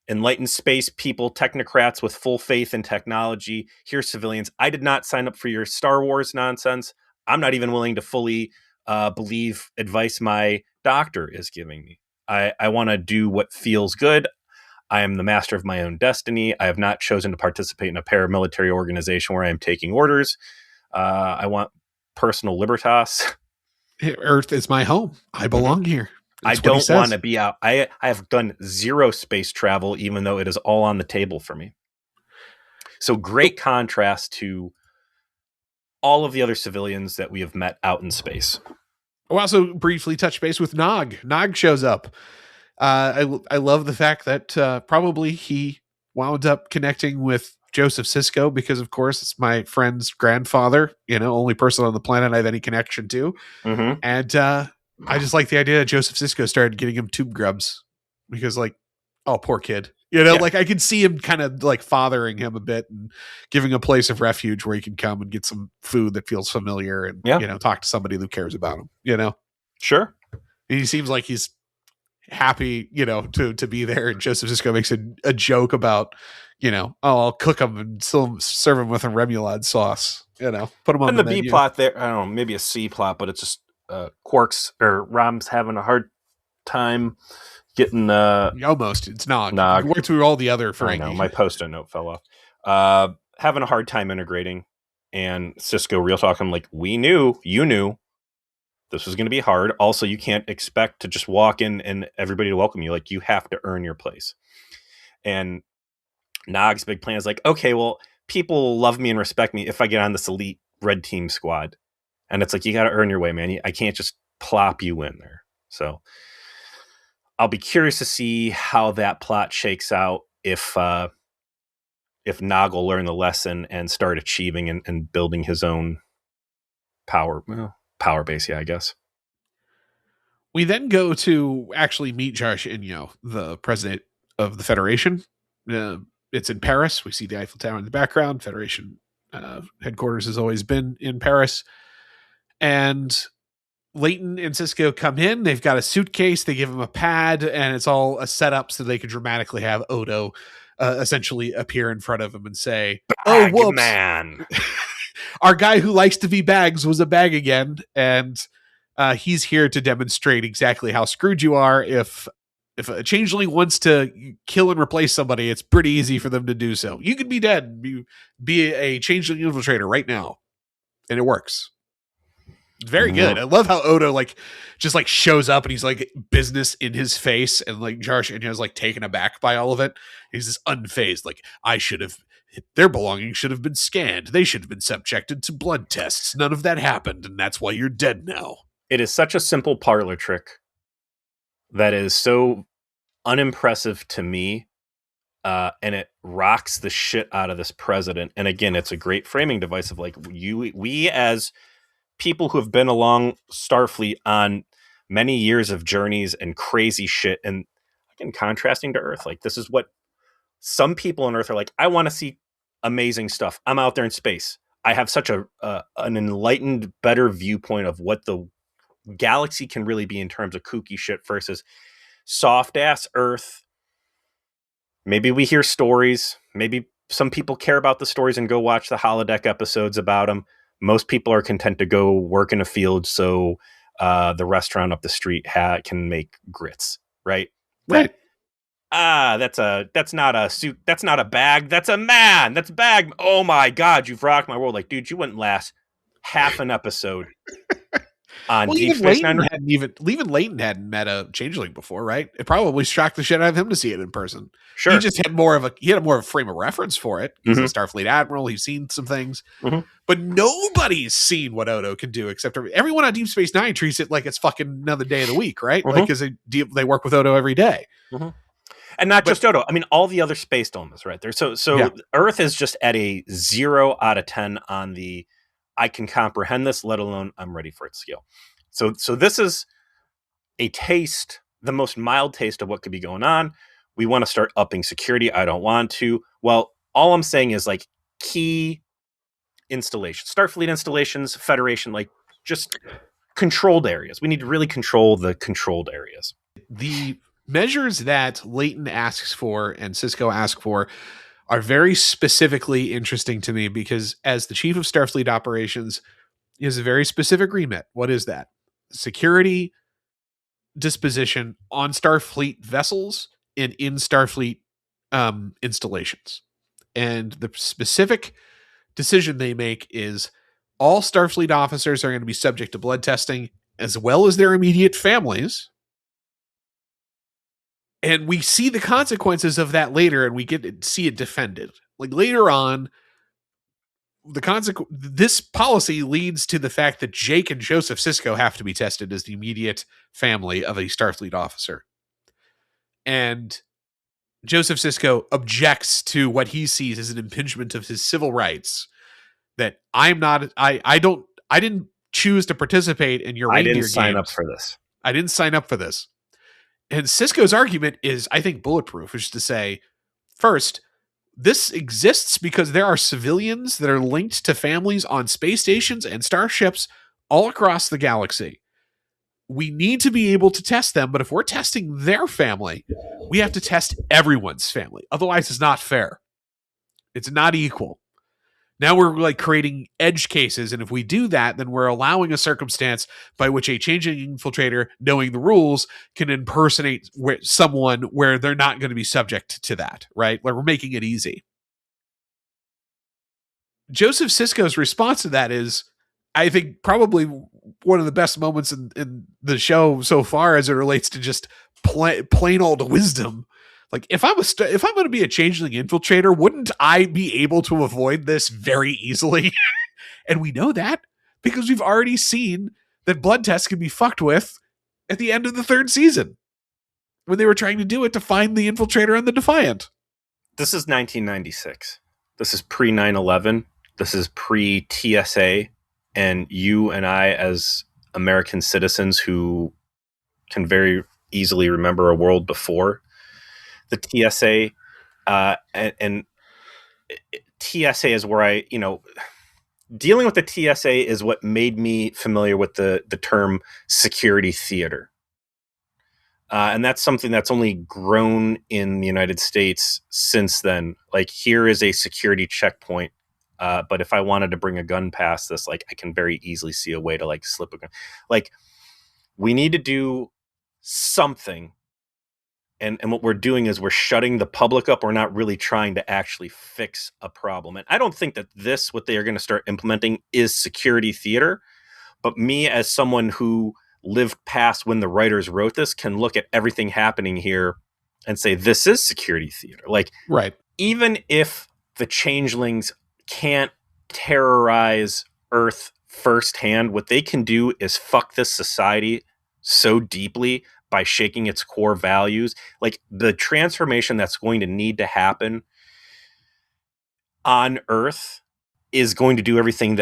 Enlightened space people, technocrats with full faith in technology. Here's civilians. I did not sign up for your Star Wars nonsense. I'm not even willing to fully believe advice my doctor is giving me. I want to do what feels good. I am the master of my own destiny. I have not chosen to participate in a paramilitary organization where I am taking orders. I want personal libertas. Earth is my home. I belong here. That's I don't want to be out. I have done zero space travel, even though it is all on the table for me. So great contrast to all of the other civilians that we have met out in space. I'll also briefly touch base with Nog. Nog shows up. I love the fact that probably he wound up connecting with Joseph Sisko because, of course, it's my friend's grandfather, only person on the planet I have any connection to. Mm-hmm. And I just like the idea that Joseph Sisko started getting him tube grubs because, like, oh, poor kid. Like I can see him kind of like fathering him a bit and giving a place of refuge where he can come and get some food that feels familiar and, talk to somebody who cares about him, Sure. And he seems like he's happy, to be there. And Joseph Sisko makes a joke about, I'll cook him and still serve him with a remoulade sauce, put him on and the B plot there. I don't know, maybe a C plot, but it's just Quark's or Rom's having a hard time getting almost it's Nog. Work through all the other Ferengi. I know, my post-it note fell off. Having a hard time integrating, and Sisko real talk. I'm like, you knew this was going to be hard. Also, you can't expect to just walk in and everybody to welcome you. Like, you have to earn your place. And Nog's big plan is like, okay, well, people love me and respect me if I get on this elite red team squad. And it's like, you got to earn your way, man. I can't just plop you in there. So I'll be curious to see how that plot shakes out if Nog will learn the lesson and start achieving and building his own power base, I guess. We then go to actually meet Josh Inyo, the president of the Federation. It's in Paris. We see the Eiffel Tower in the background. Federation headquarters has always been in Paris. And Leighton and Sisko come in. They've got a suitcase. They give him a pad, and it's all a setup so they could dramatically have Odo essentially appear in front of him and say, "Oh, whoops, man." Our guy who likes to be bags was a bag again, and he's here to demonstrate exactly how screwed you are. If a changeling wants to kill and replace somebody, it's pretty easy for them to do so. You could be dead, be a changeling infiltrator right now, and it works. Very good. I love how Odo just shows up and he's like business in his face, and like Josh Inyo's like taken aback by all of it. He's just unfazed, like, their belongings should have been scanned. They should have been subjected to blood tests. None of that happened, and that's why you're dead now. It is such a simple parlor trick that is so unimpressive to me, and it rocks the shit out of this president. And again, it's a great framing device of like, we as people who have been along Starfleet on many years of journeys and crazy shit, and again, contrasting to Earth, like, this is what some people on Earth are like. I want to see amazing stuff. I'm out there in space. I have such an enlightened, better viewpoint of what the galaxy can really be in terms of kooky shit versus soft ass Earth. Maybe we hear stories. Maybe some people care about the stories and go watch the holodeck episodes about them. Most people are content to go work in a field so the restaurant up the street can make grits, right? Right. That's not a suit. That's not a bag. That's a man. That's a bag. Oh my God, you've rocked my world. Like, dude, you wouldn't last half an episode on Deep Space Nine. Even Leighton hadn't met a changeling before, right? It probably shocked the shit out of him to see it in person. Sure. He just had more of a frame of reference for it. He's a Starfleet admiral. He's seen some things, but nobody's seen what Odo can do except everyone on Deep Space Nine treats it like it's fucking another day of the week, right? Like, because they work with Odo every day. And not just Odo. I mean, all the other space domes right there. So Earth is just at a 0 out of 10 on the I can comprehend this, let alone I'm ready for its scale. So this is a taste, the most mild taste of what could be going on. We want to start upping security. I don't want to. Well, all I'm saying is like key installations, Starfleet installations, Federation, like just controlled areas. We need to really control the controlled areas. The measures that Leighton asks for and Sisko asks for are very specifically interesting to me because as the chief of Starfleet operations, he has a very specific remit. What is that? Security disposition on Starfleet vessels and in Starfleet installations. And the specific decision they make is all Starfleet officers are going to be subject to blood testing, as well as their immediate families. And we see the consequences of that later, and we get to see it defended. Like later on, this policy leads to the fact that Jake and Joseph Sisko have to be tested as the immediate family of a Starfleet officer. And Joseph Sisko objects to what he sees as an impingement of his civil rights. That I didn't choose to participate in your reindeer games. I didn't sign up for this. I didn't sign up for this. And Sisko's argument is, I think, bulletproof, which is to say, first, this exists because there are civilians that are linked to families on space stations and starships all across the galaxy. We need to be able to test them, but if we're testing their family, we have to test everyone's family. Otherwise, it's not fair. It's not equal. Now we're like creating edge cases, and if we do that, then we're allowing a circumstance by which a changeling infiltrator, knowing the rules, can impersonate someone where they're not going to be subject to that, right? Like we're making it easy. Joseph Sisko's response to that is, I think, probably one of the best moments in the show so far as it relates to just plain old wisdom. Like, if I'm going to be a changeling infiltrator, wouldn't I be able to avoid this very easily? And we know that because we've already seen that blood tests can be fucked with at the end of the 3rd season when they were trying to do it to find the infiltrator on the Defiant. This is 1996. This is pre 9/11. This is pre TSA. And you and I, as American citizens who can very easily remember a world before the TSA, and TSA is where dealing with the TSA is what made me familiar with the term security theater. And that's something that's only grown in the United States since then. Like, here is a security checkpoint. But if I wanted to bring a gun past this, like, I can very easily see a way to like slip a gun. Like, we need to do something. And what we're doing is we're shutting the public up. We're not really trying to actually fix a problem. And I don't think that what they are going to start implementing is security theater. But me, as someone who lived past when the writers wrote this, can look at everything happening here and say, this is security theater. Like, right. Even if the changelings can't terrorize Earth firsthand, what they can do is fuck this society so deeply by shaking its core values. Like, the transformation that's going to need to happen on Earth is going to do everything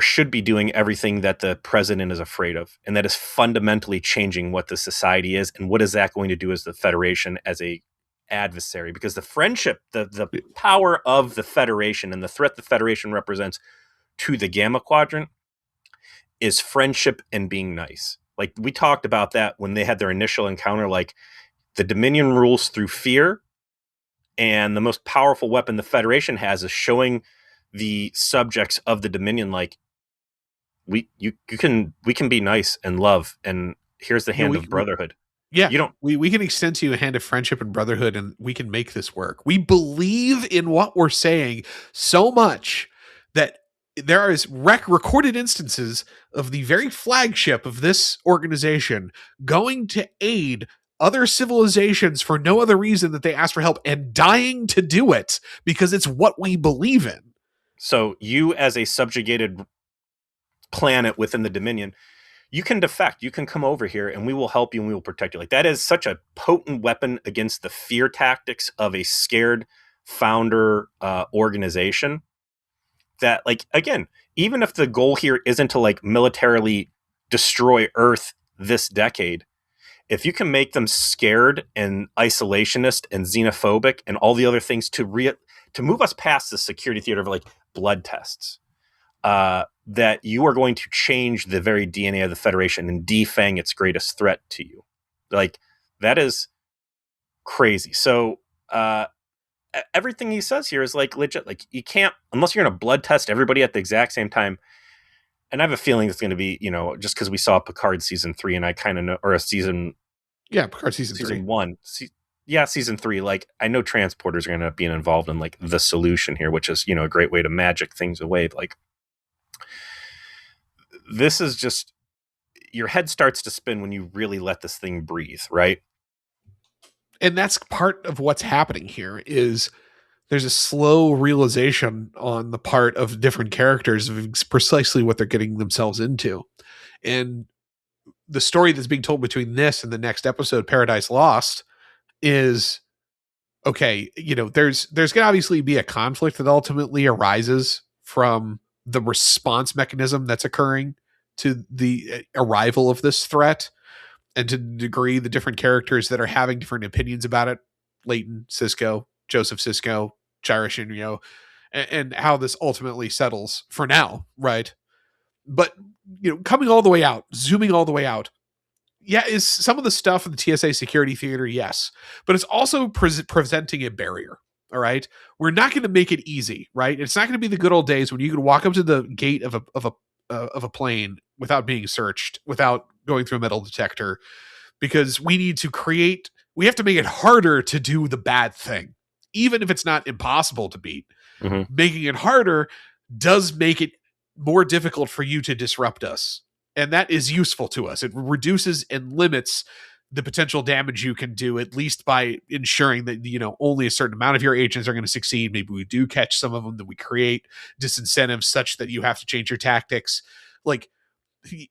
should be doing everything that the president is afraid of. And that is fundamentally changing what the society is. And what is that going to do as the Federation, as a adversary? Because the friendship, the power of the Federation and the threat the Federation represents to the Gamma Quadrant is friendship and being nice. Like, we talked about that when they had their initial encounter. Like, the Dominion rules through fear, and the most powerful weapon the Federation has is showing the subjects of the Dominion, like, we can be nice and love, and here's the hand of brotherhood. We can extend to you a hand of friendship and brotherhood, and we can make this work. We believe in what we're saying so much that there is recorded instances of the very flagship of this organization going to aid other civilizations for no other reason that they ask for help, and dying to do it because it's what we believe in. So you, as a subjugated planet within the Dominion, you can defect, you can come over here, and we will help you and we will protect you. Like, that is such a potent weapon against the fear tactics of a scared founder organization that, like, again, even if the goal here isn't to like militarily destroy Earth this decade, if you can make them scared and isolationist and xenophobic and all the other things to move us past the security theater of like blood tests, that you are going to change the very DNA of the Federation and defang its greatest threat to you. Like, that is crazy. So everything he says here is like legit. Like, you can't, unless you're going to blood test everybody at the exact same time. And I have a feeling it's going to be, just because we saw Picard season 3, and I kind of know, or a season. Yeah, Picard season 3. 1. yeah, season 3, like, I know transporters are going to be involved in like the solution here, which is, a great way to magic things away. Like, this is just, your head starts to spin when you really let this thing breathe, right? And that's part of what's happening here is there's a slow realization on the part of different characters of precisely what they're getting themselves into. And the story that's being told between this and the next episode, Paradise Lost, is okay. There's going to obviously be a conflict that ultimately arises from the response mechanism that's occurring to the arrival of this threat, and to the degree the different characters that are having different opinions about it, Leighton, Sisko, Joseph Sisko, Chira Shinryo, and how this ultimately settles for now, right? But coming all the way out, zooming all the way out, yeah, is some of the stuff in the TSA security theater, yes, but it's also presenting a barrier. All right, we're not going to make it easy, right? It's not going to be the good old days when you can walk up to the gate of a plane without being searched, without going through a metal detector, because we have to make it harder to do the bad thing, even if it's not impossible to beat. Mm-hmm. Making it harder does make it more difficult for you to disrupt us. And that is useful to us. It reduces and limits the potential damage you can do, at least by ensuring that, only a certain amount of your agents are going to succeed. Maybe we do catch some of them, that we create disincentives such that you have to change your tactics. Like,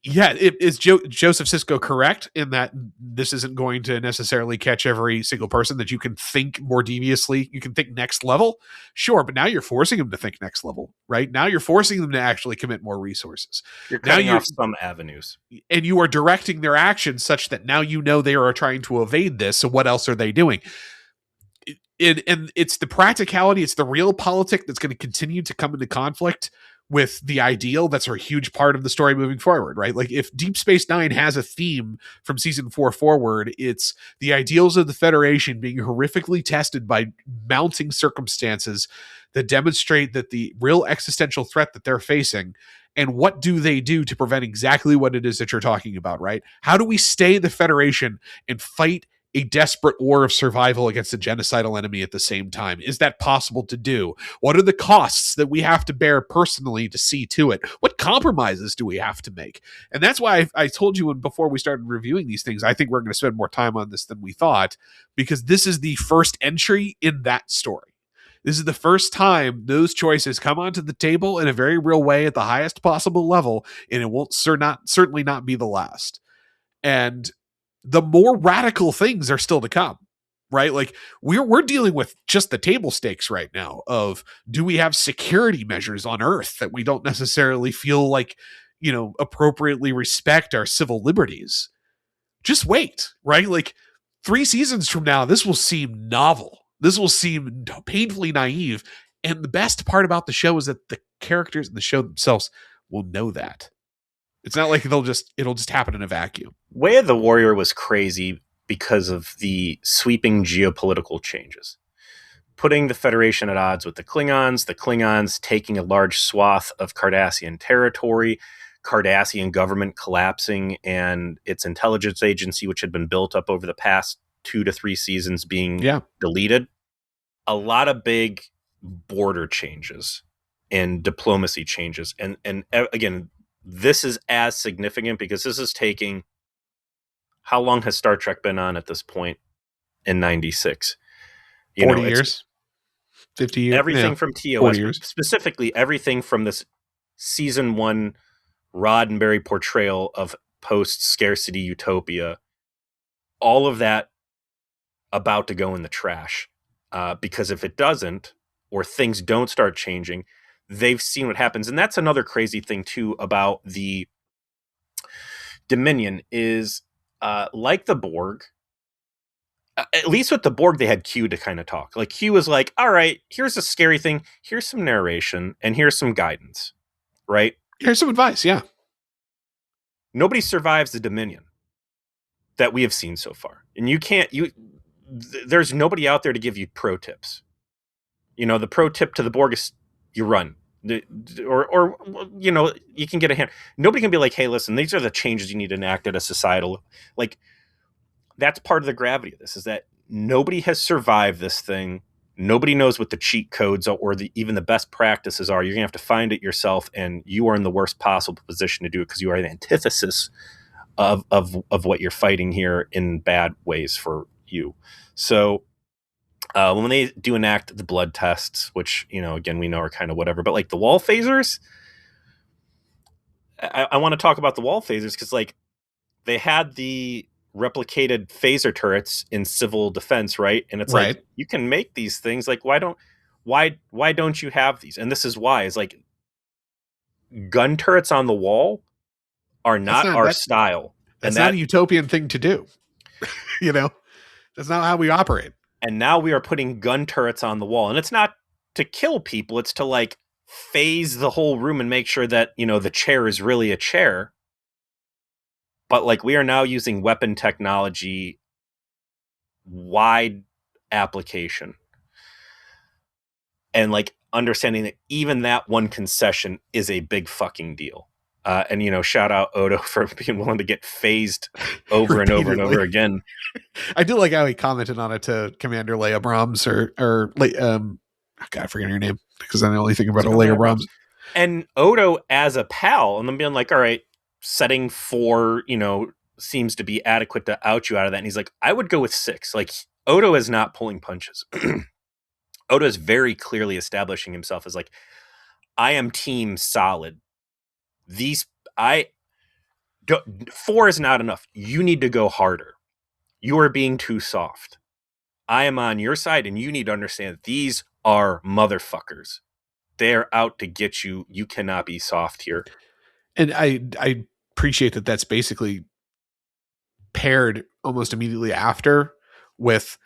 yeah, is Joseph Sisko correct in that this isn't going to necessarily catch every single person, that you can think more deviously, you can think next level? Sure, but now you're forcing them to think next level, right? Now you're forcing them to actually commit more resources. You're cutting off some avenues. And you are directing their actions such that now they are trying to evade this, so what else are they doing? And it's the practicality, it's the real politic that's going to continue to come into conflict with the ideal. That's a huge part of the story moving forward, right? Like, if Deep Space Nine has a theme from season 4 forward, it's the ideals of the Federation being horrifically tested by mounting circumstances that demonstrate that the real existential threat that they're facing, and what do they do to prevent exactly what it is that you're talking about, right? How do we stay the Federation and fight a desperate war of survival against a genocidal enemy at the same time? Is that possible to do? What are the costs that we have to bear personally to see to it? What compromises do we have to make? And that's why I told you before we started reviewing these things, I think we're going to spend more time on this than we thought, because this is the first entry in that story. This is the first time those choices come onto the table in a very real way at the highest possible level, and it won't certainly not be the last. And the more radical things are still to come, right? Like, we're dealing with just the table stakes right now of, do we have security measures on Earth that we don't necessarily feel like, appropriately respect our civil liberties? Just wait, right? Like, 3 seasons from now, this will seem novel. This will seem painfully naive. And the best part about the show is that the characters in the show themselves will know that. It's not like it'll just happen in a vacuum. Way of the Warrior was crazy because of the sweeping geopolitical changes, putting the Federation at odds with the Klingons taking a large swath of Cardassian territory, Cardassian government collapsing, and its intelligence agency, which had been built up over the past 2 to 3 seasons, being deleted. A lot of big border changes and diplomacy changes. And again, this is as significant because this is taking, how long has Star Trek been on at this point in 96? 40 years, 50 years. Everything from TOS, specifically everything from this season 1 Roddenberry portrayal of post-scarcity utopia, all of that about to go in the trash. Because if it doesn't, or things don't start changing, they've seen what happens. And that's another crazy thing too about the Dominion is, like the Borg, at least with the Borg, they had Q to kind of talk. Like, Q was like, all right, here's a scary thing. Here's some narration and here's some guidance, right? Here's some advice. Yeah. Nobody survives the Dominion that we have seen so far. And there's nobody out there to give you pro tips. The pro tip to the Borg is you run. Or you can get a hand. Nobody can be like, hey, listen, these are the changes you need to enact at a societal. Like, that's part of the gravity of this, is that nobody has survived this thing. Nobody knows what the cheat codes or even the best practices are. You're going to have to find it yourself, and you are in the worst possible position to do it because you are the antithesis of what you're fighting here in bad ways for you. So when they do enact the blood tests, which, again, we know are kind of whatever, but like the wall phasers, I want to talk about the wall phasers because like they had the replicated phaser turrets in civil defense, right? And it's like, you can make these things. Like, why don't you have these? And this is why. It's like gun turrets on the wall are not our style. That's not a utopian thing to do. That's not how we operate. And now we are putting gun turrets on the wall. And it's not to kill people. It's to like phase the whole room and make sure that, the chair is really a chair. But like we are now using weapon technology, wide application. And like understanding that even that one concession is a big fucking deal. And shout out Odo for being willing to get phased over and over and over again. I do like how he commented on it to Commander Leia Brahms God, I forget her name because I only think about Leia Brahms. And Odo as a pal, and then being like, all right, setting 4, seems to be adequate to out you out of that. And he's like, I would go with 6. Like Odo is not pulling punches. Odo is very clearly establishing himself as like, I am team solid. 4 is not enough. You need to go harder. You are being too soft. I am on your side, and you need to understand that these are motherfuckers. They're out to get you. You cannot be soft here. And I appreciate that that's basically paired almost immediately after with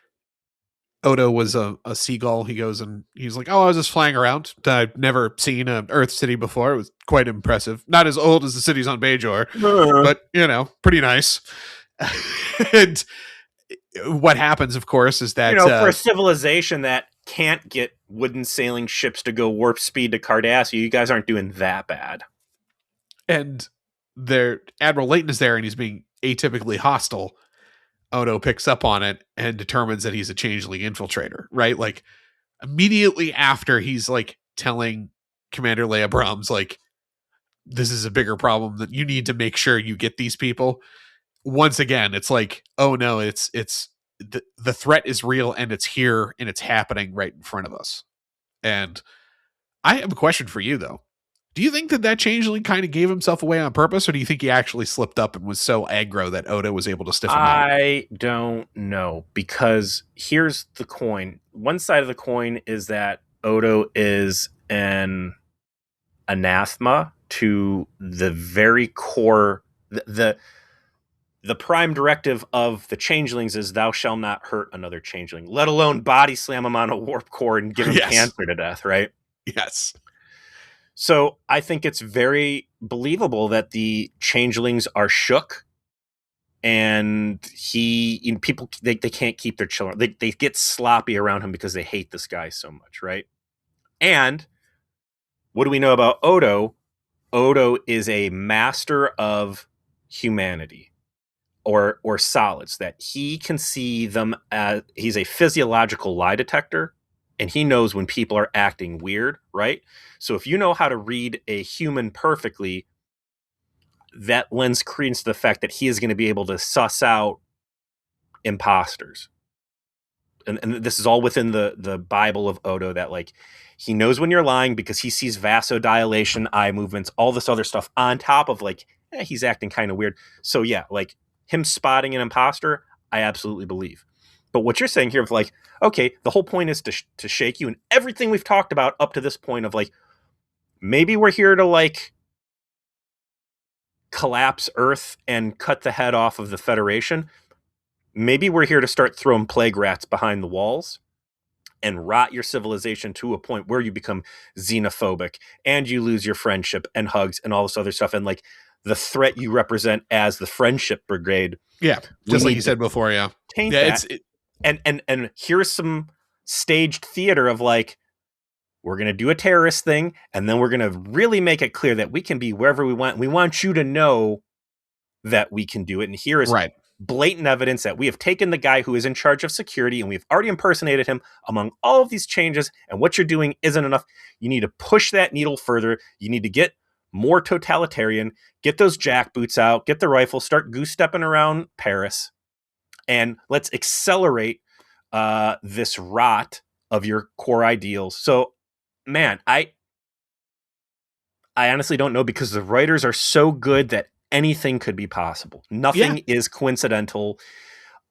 Odo was a seagull. He goes and he's like, oh, I was just flying around. I've never seen an Earth city before. It was quite impressive. Not as old as the cities on Bajor, but, pretty nice. And what happens, of course, is that... for a civilization that can't get wooden sailing ships to go warp speed to Cardassia, you guys aren't doing that bad. And Admiral Layton is there and he's being atypically hostile. Odo picks up on it and determines that he's a changeling infiltrator, right? Like immediately after he's like telling Commander Leia Brahms, like, this is a bigger problem that you need to make sure you get these people. Once again, it's like, oh no, it's the threat is real and it's here and it's happening right in front of us. And I have a question for you though. Do you think that changeling kind of gave himself away on purpose, or do you think he actually slipped up and was so aggro that Odo was able to stiff him out? I don't know, because here's the coin. One side of the coin is that Odo is an anathema to the very core. The prime directive of the changelings is thou shalt not hurt another changeling, let alone body slam him on a warp core and give him cancer to death, right? Yes. So I think it's very believable that the changelings are shook, and people they can't keep their children. They get sloppy around him because they hate this guy so much, right? And what do we know about Odo? Odo is a master of humanity, or solids, that he can see them as he's a physiological lie detector. And he knows when people are acting weird, right? So if you know how to read a human perfectly, that lends credence to the fact that he is going to be able to suss out imposters. And this is all within the Bible of Odo, that like he knows when you're lying because he sees vasodilation, eye movements, all this other stuff on top of like, he's acting kind of weird. So yeah, like him spotting an imposter, I absolutely believe. But what you're saying here of like, okay, the whole point is to shake you, and everything we've talked about up to this point of like, maybe we're here to like collapse Earth and cut the head off of the Federation. Maybe we're here to start throwing plague rats behind the walls and rot your civilization to a point where you become xenophobic and you lose your friendship and hugs and all this other stuff. And like the threat you represent as the friendship brigade. Yeah. Just like you said before. Yeah. Taint that. And here's some staged theater of like, we're going to do a terrorist thing, and then we're going to really make it clear that we can be wherever we want. We want you to know that we can do it. And here is blatant evidence that we have taken the guy who is in charge of security and we've already impersonated him among all of these changes, and what you're doing isn't enough. You need to push that needle further. You need to get more totalitarian, get those jackboots out, get the rifle, start goose-stepping around Paris, and let's accelerate this rot of your core ideals. So, man, I honestly don't know, because the writers are so good that anything could be possible. Nothing is coincidental.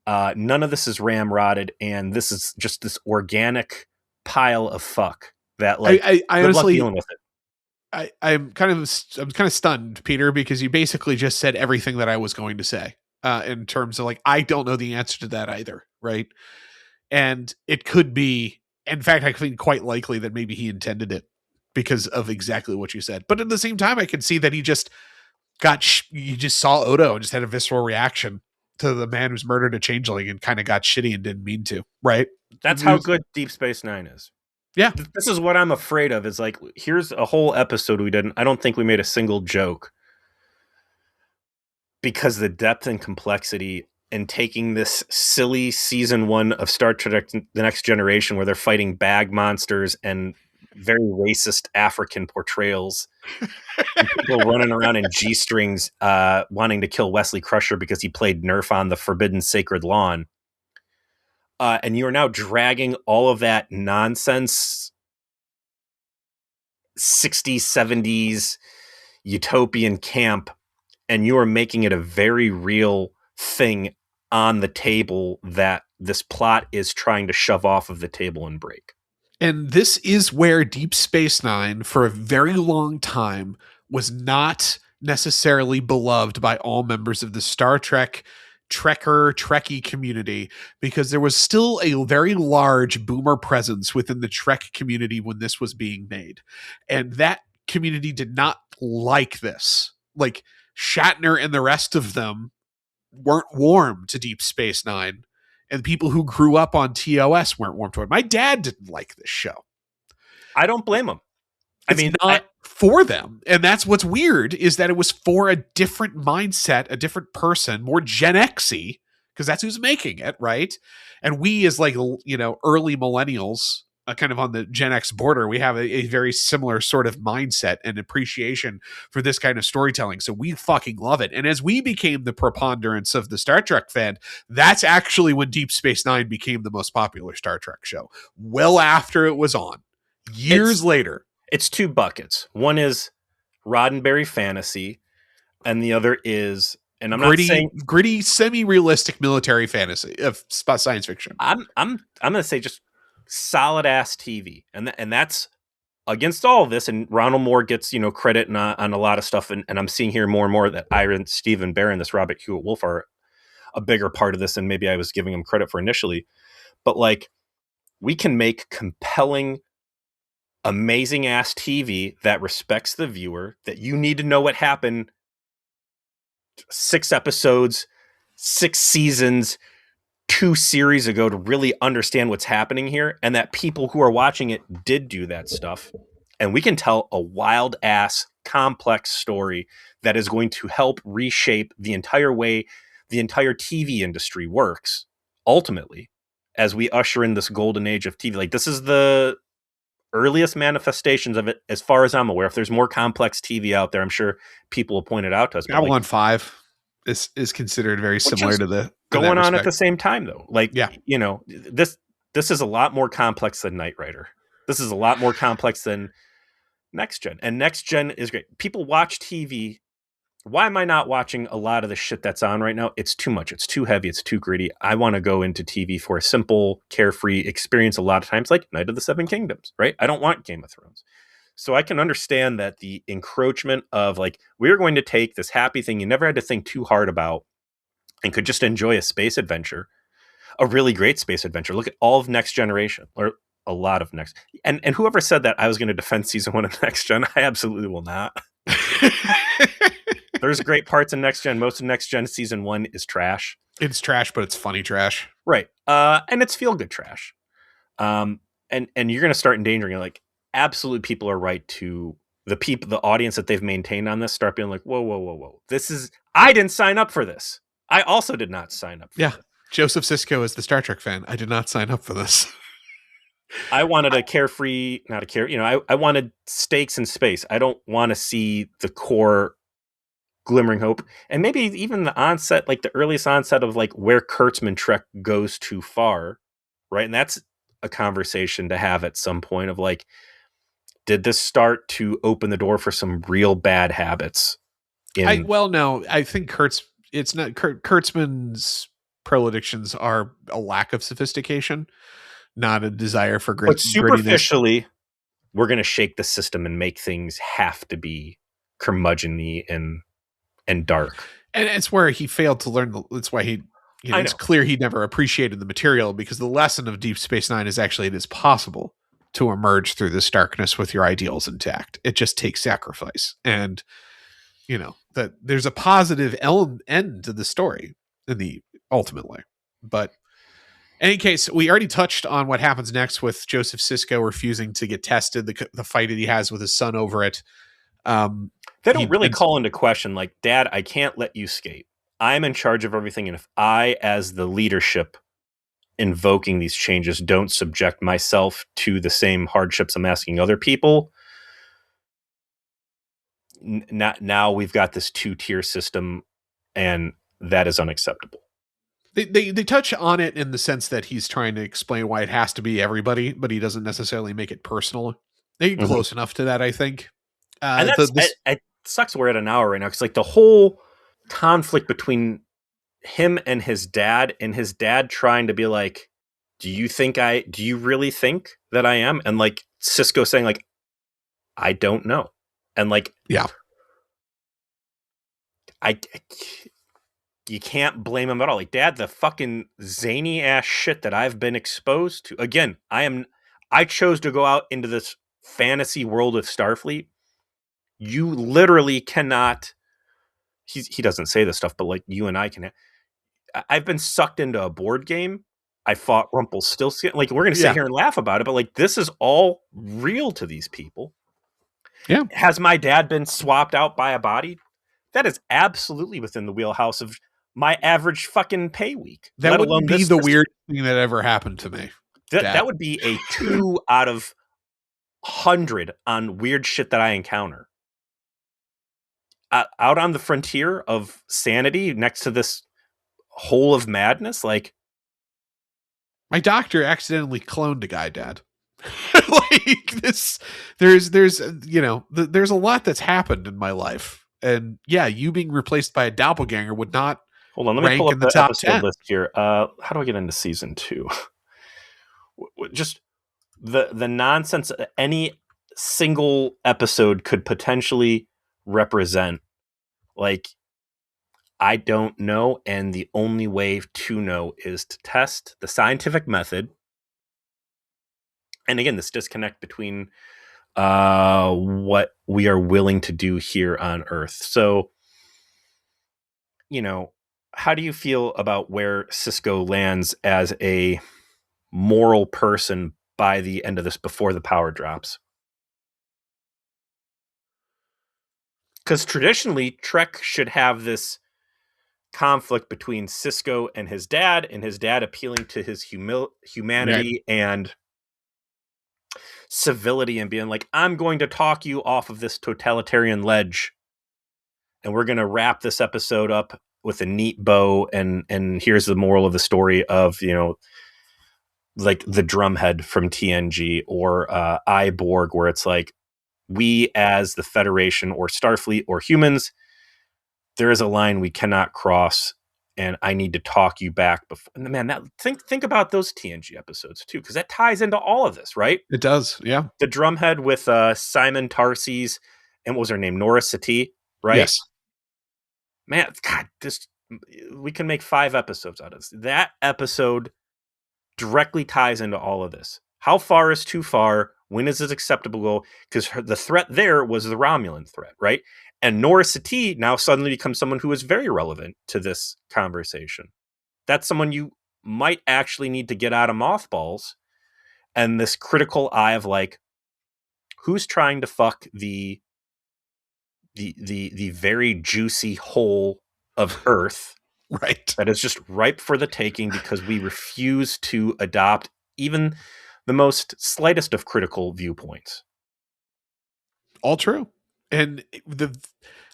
None of this is ramrodded, and this is just this organic pile of fuck that, like, I honestly dealing with it. I'm kind of stunned, Peter, because you basically just said everything that I was going to say in terms of, like, I don't know the answer to that either, right? And it could be, in fact, I think quite likely that maybe he intended it because of exactly what you said. But at the same time, I can see that he just you just saw Odo and just had a visceral reaction to the man who's murdered a changeling and kind of got shitty and didn't mean to, right? That's how good Deep Space Nine is. Yeah. This is what I'm afraid of, is like, here's a whole episode I don't think we made a single joke, because the depth and complexity in taking this silly season 1 of Star Trek The Next Generation, where they're fighting bag monsters and very racist African portrayals, and people running around in G-strings wanting to kill Wesley Crusher because he played Nerf on the Forbidden Sacred Lawn. And you are now dragging all of that nonsense 60s, 70s utopian camp, and you are making it a very real thing on the table that this plot is trying to shove off of the table and break. And this is where Deep Space Nine, for a very long time, was not necessarily beloved by all members of the Star Trek Trekkie community, because there was still a very large boomer presence within the Trek community when this was being made. And that community did not like this. Like, Shatner and the rest of them weren't warm to Deep Space Nine, and people who grew up on TOS weren't warm to it. My dad didn't like this show. I don't blame him. It's not for them. And that's what's weird, is that it was for a different mindset, a different person, more Gen X-y, because that's who's making it, right? And we, as, like, you know, early millennials, kind of on the Gen X border, we have a very similar sort of mindset and appreciation for this kind of storytelling. So we fucking love it. And as we became the preponderance of the Star Trek fan, that's actually when Deep Space Nine became the most popular Star Trek show. Well after it was on. Years later. It's two buckets. One is Roddenberry fantasy, and the other is, and I'm not saying gritty, semi-realistic military fantasy of science fiction. I'm gonna say just solid ass TV, and that's against all of this. And Ronald Moore gets, you know, credit on a lot of stuff, and I'm seeing here more and more that Iron Stephen Barron, this Robert Hewitt Wolf, are a bigger part of this than maybe I was giving him credit for initially. But, like, we can make compelling, amazing ass TV that respects the viewer, that you need to know what happened 6 episodes, 6 seasons, 2 series ago to really understand what's happening here, and that people who are watching it did do that stuff. And we can tell a wild ass complex story that is going to help reshape the entire way the entire TV industry works, ultimately, as we usher in this golden age of TV. Like, this is the earliest manifestations of it, as far as I'm aware. If there's more complex TV out there, I'm sure people will point it out to us. Babylon 5 is considered very similar to the going on at the same time, though. Like, yeah, you know, this is a lot more complex than Knight Rider. This is a lot more complex than Next Gen, and Next Gen is great. People watch TV. Why am I not watching a lot of the shit that's on right now? It's too much. It's too heavy. It's too gritty. I want to go into TV for a simple, carefree experience, a lot of times, like Night of the Seven Kingdoms, right? I don't want Game of Thrones. So I can understand that the encroachment of, like, we're going to take this happy thing you never had to think too hard about and could just enjoy a space adventure, a really great space adventure. Look at all of Next Generation, or a lot of Next. And whoever said that I was going to defend season 1 of Next Gen, I absolutely will not. There's great parts in Next Gen. Most of Next Gen season 1 is trash. It's trash, but it's funny trash. Right. And it's feel-good trash. And you're going to start endangering, like, absolute people are right to the audience that they've maintained on this, start being like, whoa. I didn't sign up for this. I also did not sign up for this. Joseph Sisko is the Star Trek fan. I did not sign up for this. I wanted a carefree, not a care, I wanted stakes in space. I don't want to see the core glimmering hope. And maybe even the onset, like the earliest onset of like where Kurtzman Trek goes too far, right? And that's a conversation to have at some point of like, did this start to open the door for some real bad habits? No, I think Kurtzman's predictions are a lack of sophistication, not a desire for but superficially, we're going to shake the system and make things have to be curmudgeonly and dark. And it's where he failed to learn. That's why it's clear he never appreciated the material, because the lesson of Deep Space Nine is actually it is possible to emerge through this darkness with your ideals intact. It just takes sacrifice. And, that there's a positive end to the story ultimately. But in any case, we already touched on what happens next with Joseph Sisko refusing to get tested, the fight that he has with his son over it. They don't really call into question, like, Dad, I can't let you skate. I'm in charge of everything. And if I, as the leadership invoking these changes, don't subject myself to the same hardships I'm asking other people, now we've got this 2-tier system, and that is unacceptable. They touch on it in the sense that he's trying to explain why it has to be everybody, but he doesn't necessarily make it personal. They get close enough to that, I think. And it sucks we're at an hour right now, because like the whole conflict between him and his dad trying to be like, do you really think that I am? And like Sisko saying like, I don't know. And like, yeah, you can't blame him at all. Like, Dad, the fucking zany ass shit that I've been exposed to. Again, I chose to go out into this fantasy world of Starfleet. You literally cannot. He doesn't say this stuff, but like you and I can. I've been sucked into a board game. I fought Rumpelstiltskin. Like, we're going to sit here and laugh about it, but like, this is all real to these people. Yeah. Has my dad been swapped out by a body? That is absolutely within the wheelhouse of my average fucking pay week. That would be the weirdest thing that ever happened to me. That would be a 2 out of 100 on weird shit that I encounter. Out on the frontier of sanity, next to this hole of madness, like, my doctor accidentally cloned a guy, Dad. Like this, there's a lot that's happened in my life, and you being replaced by a doppelganger would not. Hold on, let me pull up the top episode 10 list here. How do I get into season 2? Just the nonsense any single episode could potentially represent. Like, I don't know, and the only way to know is to test the scientific method. And again, this disconnect between what we are willing to do here on Earth. So, how do you feel about where Sisko lands as a moral person by the end of this, before the power drops? Because traditionally, Trek should have this conflict between Sisko and his dad appealing to his humanity and civility and being like, I'm going to talk you off of this totalitarian ledge, and we're going to wrap this episode up with a neat bow, and here's the moral of the story of, like the drumhead from TNG, or Borg, where it's like, we as the Federation or Starfleet or humans, there is a line we cannot cross, and I need to talk you back before. And man, think about those TNG episodes too, because that ties into all of this, right? It does, yeah. The drumhead with Simon Tarses and what was her name, Nora Satie, right? Yes. Man, God, we can make 5 episodes out of this. That episode directly ties into all of this. How far is too far? When is it acceptable goal? Because the threat there was the Romulan threat, right? And Nora Satie now suddenly becomes someone who is very relevant to this conversation. That's someone you might actually need to get out of mothballs. And this critical eye of like, who's trying to fuck the very juicy hole of Earth, Right. That is just ripe for the taking because we refuse to adopt even the most slightest of critical viewpoints. All true. And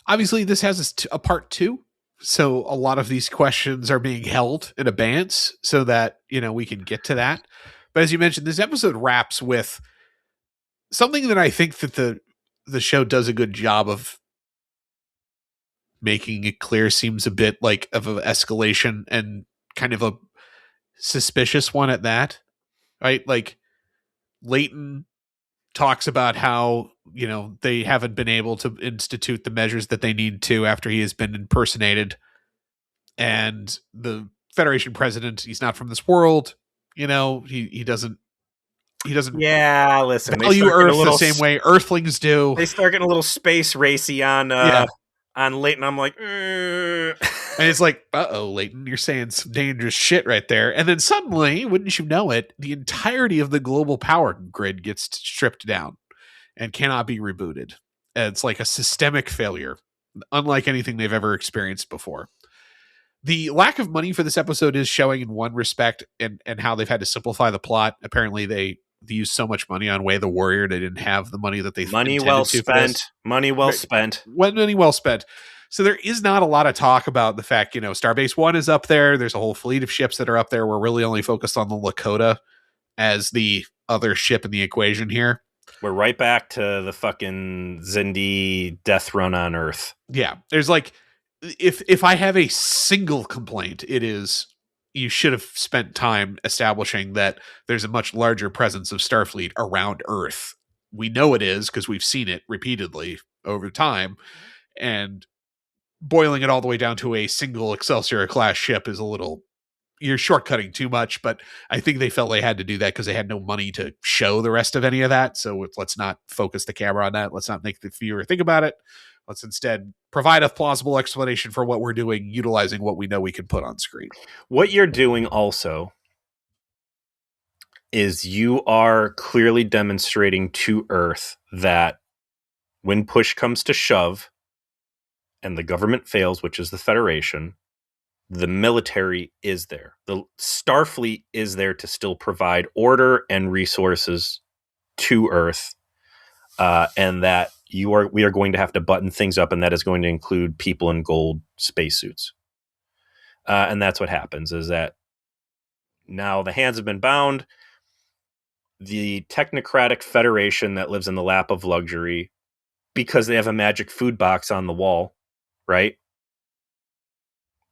obviously this has a part 2. So a lot of these questions are being held in abeyance so that, we can get to that. But as you mentioned, this episode wraps with something that I think that the show does a good job of making it clear, seems a bit like of an escalation and kind of a suspicious one at that, right? Like Leighton talks about how, they haven't been able to institute the measures that they need to after he has been impersonated. And the Federation president, he's not from this world. He doesn't Yeah, listen, value Earth the same way Earthlings do. They start getting a little space racy on Leighton. I'm like, and it's like, uh-oh, Leighton, you're saying some dangerous shit right there. And then suddenly, wouldn't you know it, the entirety of the global power grid gets stripped down and cannot be rebooted. And it's like a systemic failure, unlike anything they've ever experienced before. The lack of money for this episode is showing in one respect, and how they've had to simplify the plot. Apparently, they used so much money on Way the Warrior, they didn't have the money that they money well spent. Money well spent. Money well spent. So there is not a lot of talk about the fact, Starbase 1 is up there. There's a whole fleet of ships that are up there. We're really only focused on the Lakota as the other ship in the equation here. We're right back to the fucking Zindi death run on Earth. Yeah. There's like, if I have a single complaint, it is you should have spent time establishing that there's a much larger presence of Starfleet around Earth. We know it is because we've seen it repeatedly over time, and boiling it all the way down to a single Excelsior class ship is a little, you're shortcutting too much. But I think they felt they had to do that because they had no money to show the rest of any of that. So let's not focus the camera on that. Let's not make the viewer think about it. Let's instead provide a plausible explanation for what we're doing, utilizing what we know we can put on screen. What you're doing also is you are clearly demonstrating to Earth that when push comes to shove and the government fails, which is the Federation, the military is there. The Starfleet is there to still provide order and resources to Earth, and that we are going to have to button things up, and that is going to include people in gold spacesuits. And that's what happens, is that now the hands have been bound. The technocratic Federation that lives in the lap of luxury, because they have a magic food box on the wall, right?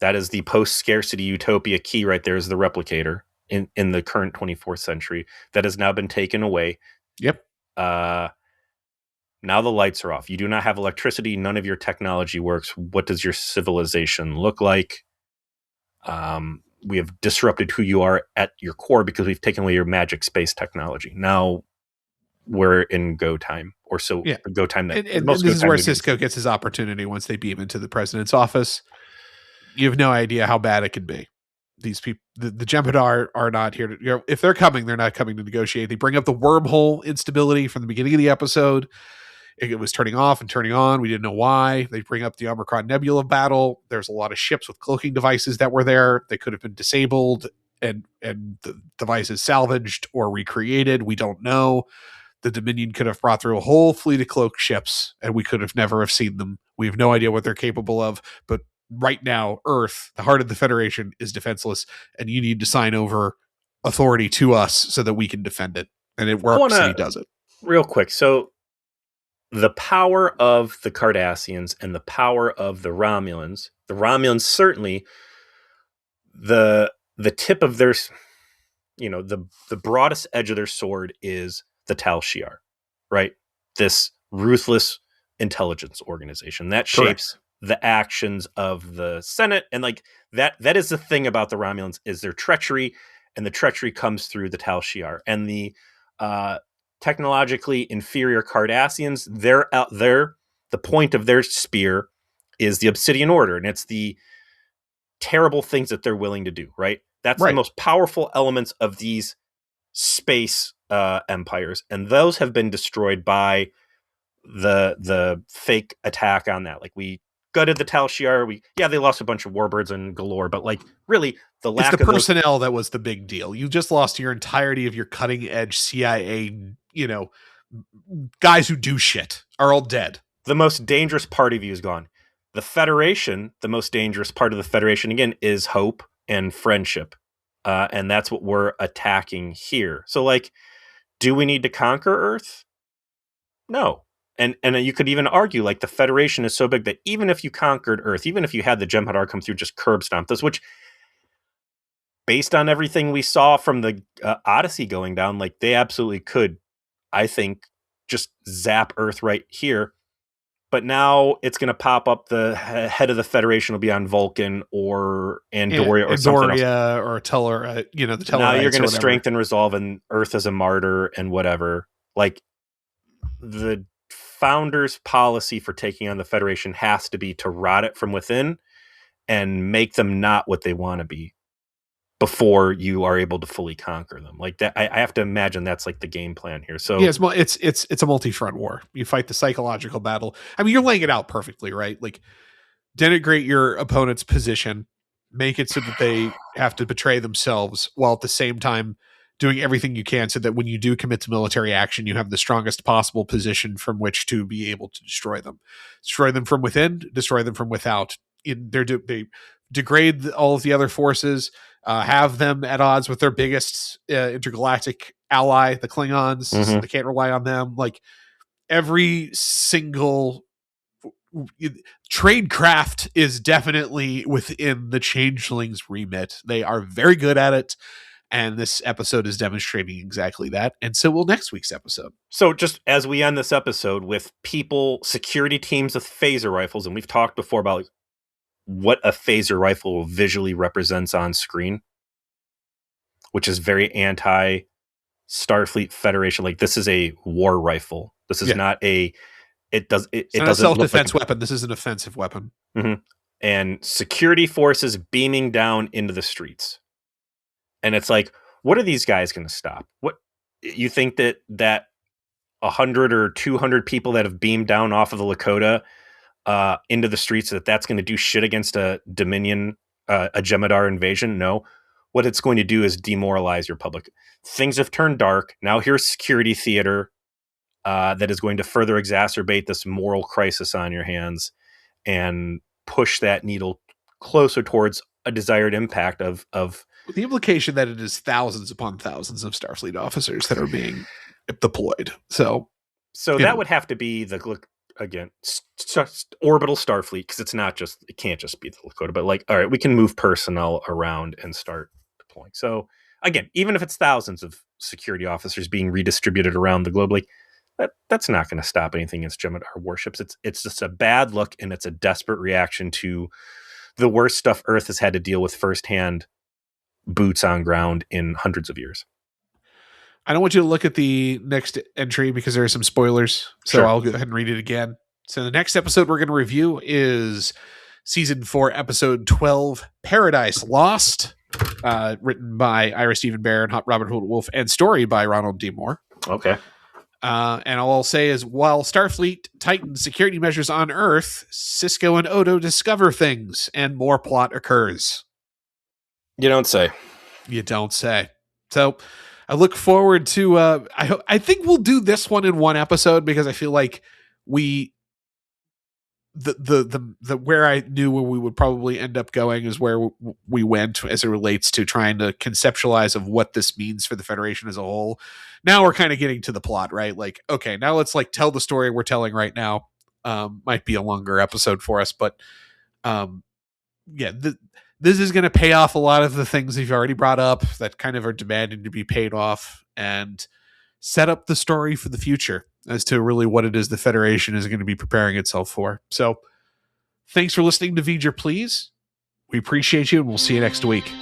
That is the post-scarcity utopia key right there, is the replicator in the current 24th century that has now been taken away. Yep. Now the lights are off. You do not have electricity. None of your technology works. What does your civilization look like? We have disrupted who you are at your core because we've taken away your magic space technology. Now we're in go time, or so. Yeah. Go time. That and this is where Sisko gets his opportunity once they beam into the president's office. You have no idea how bad it could be. These people, the Jem'Hadar are not here to, if they're coming, they're not coming to negotiate. They bring up the wormhole instability from the beginning of the episode. It was turning off and turning on. We didn't know why. They bring up the Omicron Nebula battle. There's a lot of ships with cloaking devices that were there. They could have been disabled and the devices salvaged or recreated. We don't know. The Dominion could have brought through a whole fleet of cloaked ships, and we could have never have seen them. We have no idea what they're capable of. But right now, Earth, the heart of the Federation, is defenseless, and you need to sign over authority to us so that we can defend it. And it works, and he does it. Real quick. So the power of the Cardassians and the power of the Romulans certainly, the tip of their, the broadest edge of their sword is the Tal Shiar, right? This ruthless intelligence organization that shapes Correct. The actions of the Senate. And like that is the thing about the Romulans, is their treachery, and the treachery comes through the Tal Shiar. And the technologically inferior Cardassians, they're out there. The point of their spear is the Obsidian Order, and it's the terrible things that they're willing to do, right? That's right. The most powerful elements of these space empires, and those have been destroyed by the fake attack on that. Like, we gutted the Tal Shiar. They lost a bunch of warbirds and galore, but like really the lack of personnel that was the big deal. You just lost your entirety of your cutting edge CIA, guys who do shit are all dead. The most dangerous part of you is gone. The Federation, the most dangerous part of the Federation, again, is hope and friendship. And that's what we're attacking here. So, like, do we need to conquer Earth? No. And you could even argue, like, the Federation is so big that even if you conquered Earth, even if you had the Jem'Hadar come through, just curb stomp this, which, based on everything we saw from the Odyssey going down, like, they absolutely could, I think, just zap Earth right here. But now it's going to pop up. The head of the Federation will be on Vulcan or Andoria or something else. Or Teller, the Tellarites. Now you're going to strengthen resolve and Earth as a martyr and whatever. Like, the founders' policy for taking on the Federation has to be to rot it from within and make them not what they want to be before you are able to fully conquer them. Like that, I have to imagine that's like the game plan here. So yeah, it's a multi-front war. You fight the psychological battle. I mean, you're laying it out perfectly, right? Like, denigrate your opponent's position, make it so that they have to betray themselves, while at the same time doing everything you can so that when you do commit to military action, you have the strongest possible position from which to be able to destroy them from within, destroy them from without. They degrade all of the other forces, have them at odds with their biggest intergalactic ally, the Klingons. Mm-hmm. They can't rely on them. Like, every single tradecraft is definitely within the Changelings' remit. They are very good at it, and this episode is demonstrating exactly that. And so will next week's episode. So just as we end this episode with security teams with phaser rifles, and we've talked before about what a phaser rifle visually represents on screen, which is very anti Starfleet Federation. Like, this is a war rifle. This is not a, it doesn't a self-defense weapon. This is an offensive weapon. Mm-hmm. And security forces beaming down into the streets. And it's like, what are these guys going to stop? What, you think that 100 or 200 people that have beamed down off of the Lakota into the streets, that's going to do shit against a Dominion, a Jem'Hadar invasion? No. What it's going to do is demoralize your public. Things have turned dark. Now here's security theater that is going to further exacerbate this moral crisis on your hands and push that needle closer towards a desired impact of the implication that it is thousands upon thousands of Starfleet officers that are being deployed. So that would have to be again, orbital Starfleet, because it can't just be the Lakota, but like, all right, we can move personnel around and start deploying. So again, even if it's thousands of security officers being redistributed around the globe, like that's not going to stop anything against Jem'Hadar warships. It's just a bad look, and it's a desperate reaction to the worst stuff Earth has had to deal with firsthand, boots on ground, in hundreds of years. I don't want you to look at the next entry because there are some spoilers. So I'll go ahead and read it again. So the next episode we're going to review is season 4, episode 12, Paradise Lost, written by Ira Stephen Bear and Robert Holt Wolf, and story by Ronald D. Moore. Okay. And all I'll say is, while Starfleet tightens security measures on Earth, Cisco and Odo discover things, and more plot occurs. You don't say. You don't say. So I look forward to. I think we'll do this one in one episode, because I feel like the where I knew where we would probably end up going is where we went as it relates to trying to conceptualize of what this means for the Federation as a whole. Now we're kind of getting to the plot, right? Like, okay, now let's like tell the story we're telling right now. Might be a longer episode for us, but this is going to pay off a lot of the things you've already brought up that kind of are demanding to be paid off, and set up the story for the future as to really what it is the Federation is going to be preparing itself for. So thanks for listening to V'ger Please. We appreciate you, and we'll see you next week.